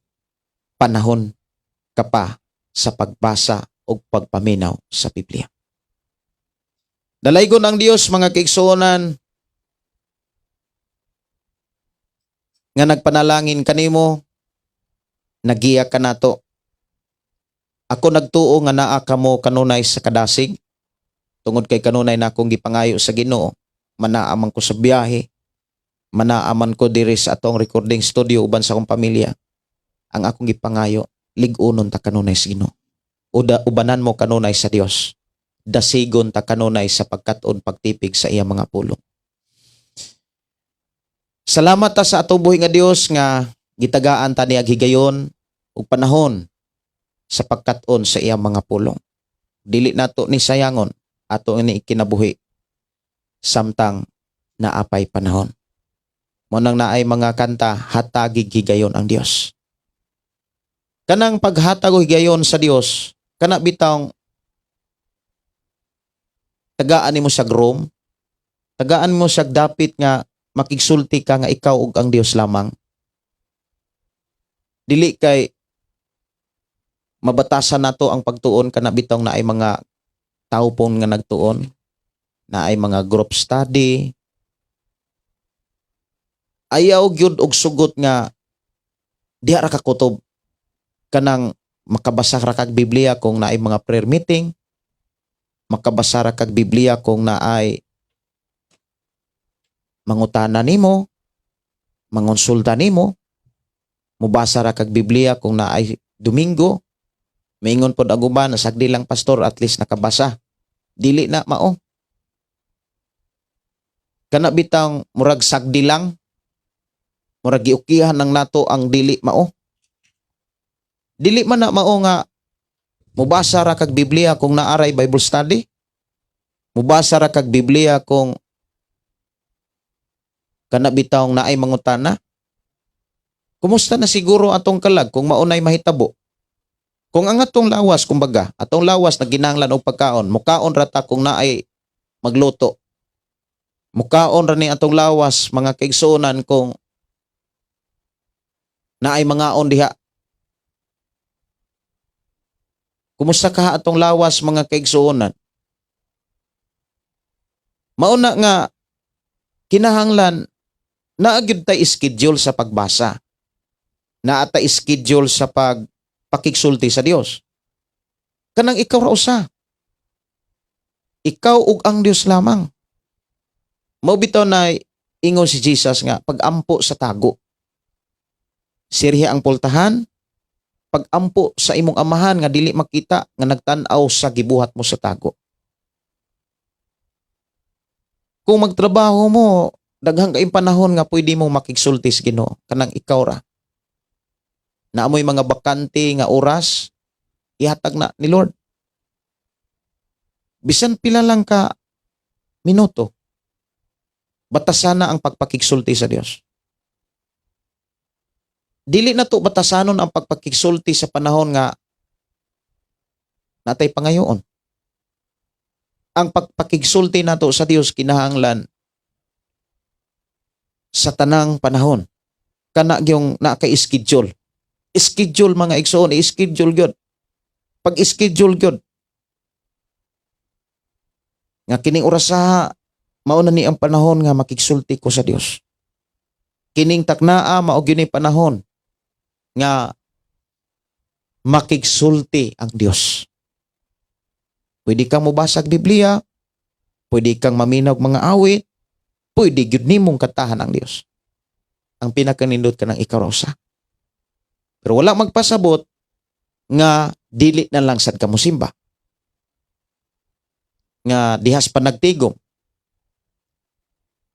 panahon ka pa sa pagbasa o pagpaminaw sa Biblia. Dalaygon ang Dios mga kaigsuonan nga nagpanalangin kanimo, nagiya ka nato. Ako nagtuo nga naa kamo kanunay sa kadasig, tungod kay kanunay na akong gipangayo sa Ginoo, manaaman ko sa biyahe, manaaman ko diri sa atong recording studio uban sa akong pamilya. Ang akong gipangayo, lig-unon ta kanunay sa Ginoo. Ubanan mo kanunay sa Dios. Dasigon ta kanunay sa pagkaton pagtipig sa iya mga pulong. Salamat ta sa atong buhi nga Dios nga gitagaan ta niya gigayon ug panahon sa pagkat-on sa iyang mga pulong. Dili nato ni sayangon ato ini kinabuhi samtang naapay panahon. Mo nang naay mga kanta hatagig higayon ang Dios. Kanang paghatag og higayon sa Dios, kana bitawng tagaan nimo sa room, tagaan mo siya dapit nga makigsulti ka nga ikaw ug ang Dios lamang. Dili kay mabatasan nato ang pagtuon kana bitong na ay mga tao pong nga nagtuon, na ay mga group study. Ayaw gyud og sugot nga diha ra ka kutob kanang makabasa ra kag Biblia kung naay mga prayer meeting, makabasa ra kag Biblia kung naay mangutana nimo, mangonsulta nimo, mubasa ra kag Biblia kung naay Domingo. Maingon pod ang uban na sagdi lang pastor at least nakabasa. Dili na mao. Kana bitang murag sagdi lang, murag giukihan ng nato ang dili mao. Dili man na mao nga mubasa ra kag Biblia kung naaray Bible study. Mubasa ra kag Biblia kung kana bitawng naay mangutana. Kumusta na siguro atong kalag kung maunay mahitabo? Kung ang atong lawas, kumbaga, atong lawas na ginahanglan og pagkaon, mukaon ra ta kung naay magluto. Mukaon ra ni atong lawas, mga kaigsuonan, kung naay mga on diha. Kumusta ka atong lawas, mga kaigsuonan? Mauna nga, kinahanglan, naagyud tay schedule sa pagbasa. Naata schedule sa pakigsulti sa Dios. Kanang ikaw ra usa. Ikaw ug ang Dios lamang. Mao bitaw na ingon si Jesus nga pagampo sa tago. Sirhe ang pultahan, pagampo sa imong amahan nga dili makita nga nagtan-aw sa gibuhat mo sa tago. Kung magtrabaho mo, daghang kaayong panahon nga pwede mo makigsulti sa Ginoo, kanang ikaw ra. Naamoy mga bakante nga oras, ihatag na ni Lord. Bisan pila lang ka minuto, batasan na ang pagpakigsulti sa Dios. Dili na to batasanon ang pagpakigsulti sa panahon nga natay pangayoon. Ang pagpakigsulti nato sa Dios kinahanglan sa tanang panahon. Kana gyung naka-schedule. Schedule mga igsoon, i-schedule gyud. Pag-schedule gyud. Nga kining orasa mao na ni ang panahon nga makigsulti ko sa Dios. Kining taknaa mao gyud ni panahon nga makigsulti ang Dios. Pwede kang mubasag Biblia, pwede kang maminaw mga awit, pwede gyud nimong katahan ang Dios. Ang pinakanindot ka ng ikaw ra usa. Pero wala magpasabot nga dili na lang sad ka mosimba. Nga dihas pa nagtigom.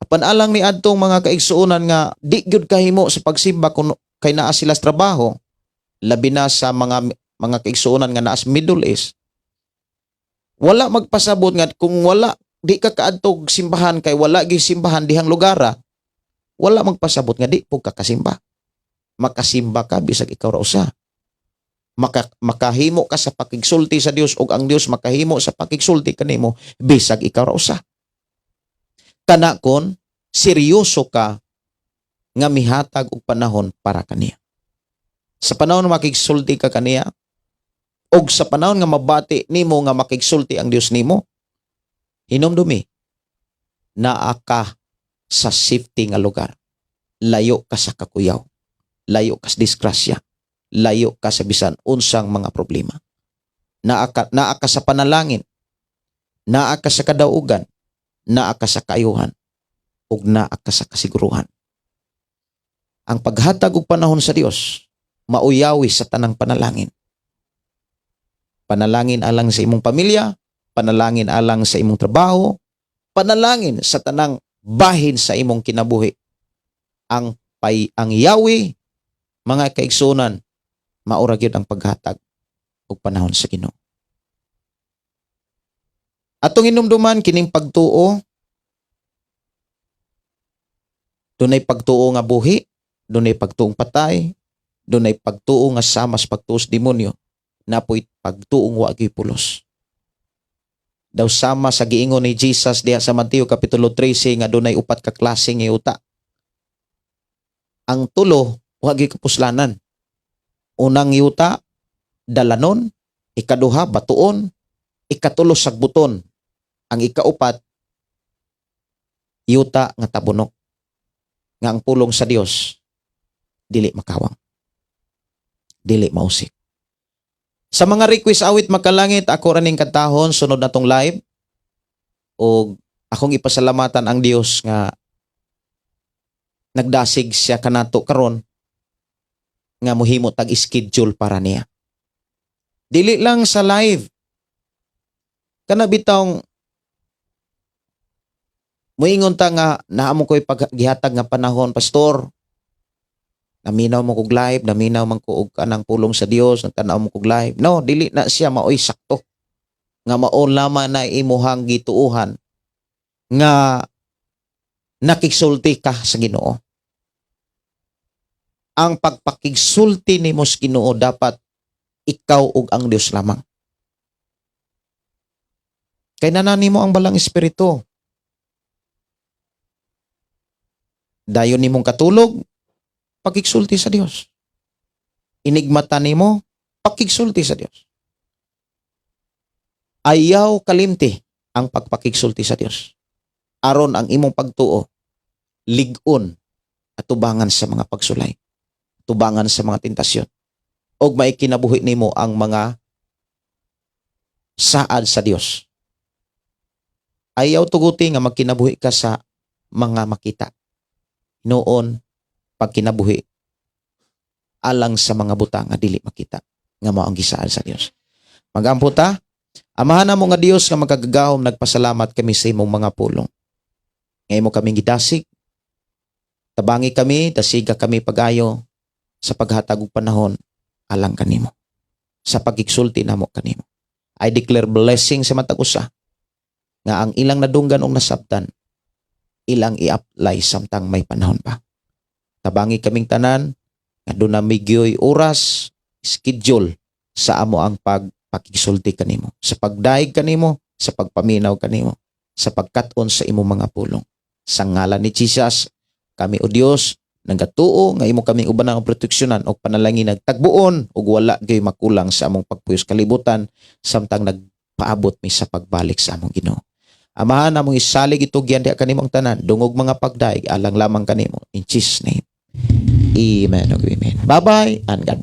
Apan alang ni adtong mga kaigsuonan nga di gyud kahimo sa pagsimba kung kay naa sila sa trabaho, labi na sa mga kaigsuonan nga naa sa Middle East. Wala magpasabot nga kung wala di ka kaadtog simbahan kay wala gyud simbahan dihang lugara, wala magpasabot nga di pug ka kasimba. Makasimba ka bisag ikaw ra usa. Makahimo ka sa pakigsulti sa Dios ug ang Dios makahimo sa pakigsulti kanimo bisag ikaw ra usa. Kana kon seryoso ka nga mihatag og panahon para kaniya. Sa panahon nga makigsulti ka kaniya ug sa panahon nga mabati nimo nga makigsulti ang Dios nimo, hinumdumi naa ka sa safety nga lugar. Layo ka sa kakuyaw. Layo ka sa disgrasya, layo ka sa bisan unsang mga problema. Naa ka sa panalangin, naa ka sa kadaugan, naa ka sa kaayuhan, ug naa ka sa kasiguruhan. Ang paghatag og panahon sa Dios, mauyawi sa tanang panalangin. Panalangin alang sa imong pamilya, panalangin alang sa imong trabaho, panalangin sa tanang bahin sa imong kinabuhi. Ang Yahweh Mga kaigsunan, maura gyud ang paghatag og panahon sa Ginoo. Atong inumduman kining pagtuo, dunay pagtuo nga buhi, dunay pagtuong patay, dunay pagtuo nga sama sa pagtuo sa demonyo, napoy pagtuong wa gyud pulos. Daw sama sa giingon ni Jesus diha sa Mateo kapitulo 13 nga dunay upat ka klase nga yuta. Ang tulo wa gyud kapuslanan. Unang yuta dalanon, ikaduha batuon, ikatulo sagbuton. Ang ikaupat yuta nga tabunok. Nga ang pulong sa Dios dili makawang. Dili mausik. Sa mga request awit makalangit, ako raning katahon sunod na tong live. O akong ipasalamatan ang Dios nga nagdasig siya kanato karon nga mohimo tag schedule para niya. Dili lang sa live. Kana bitawng moingon ta nga naamo ko'y paggihatag nga panahon, pastor. Naminaw mo kog live, naminaw man ko og kanang pulong sa Dios, nagtanaw mo kog live. No, dili na siya maoy sakto. Nga maon lamang na imuhang gituuhan nga nakigsulti ka sa Ginoo. Ang pagpakigsulti nimo sa Ginoo dapat ikaw ug ang Dios lamang. Kay nanani mo ang balang espiritu. Dayon nimong katulog, pagkigsulti sa Dios. Inigmata nimo, pagkigsulti sa Dios. Ayaw kalimti ang pagpakigsulti sa Dios. Aron ang imong pagtuo, lig-on at tubangan sa mga pagsulay, tubangan sa mga tentasyon. Og maikinabuhi nimo ang mga saad sa Dios. Ayaw tuguti nga magkinabuhi ka sa mga makita. Noon, pag kinabuhi, alang sa mga buta nga dili makita, nga mao ang gisaad sa Dios. Magampo ta, amahan na mo nga Dios nga magagagahom, nagpasalamat kami sa imong mga pulong. Ngayon mo kaming gidasig, tabangi kami, dasiga kami pagayo sa paghatag og panahon, alang kanimo. Sa pagigsulti namo kanimo. I declare blessing sa matag usa, nga ang ilang nadunggan og nasabtan, ilang i-apply samtang may panahon pa. Tabangi kaming tanan, nga doon na migyoy oras, schedule sa amo ang pagpakisulti kanimo, sa pagdaig kanimo, sa pagpaminaw kanimo, sa pagkat-on sa imong mga pulong. Sa ngalan ni Jesus, kami o Dios, nagatuo nga imo kaming uban ang proteksyonan o panalangin nagtagbuon ug wala gay makulang sa among pagpuyos kalibutan samtang nagpaabot mi sa pagbalik sa among Ginoo. Amahan namong isalig itugyan diha kanimong tanan, dungog mga pagdaig alang lamang kanimo in Jesus name. Amen. Amen. Bye-bye and God bless.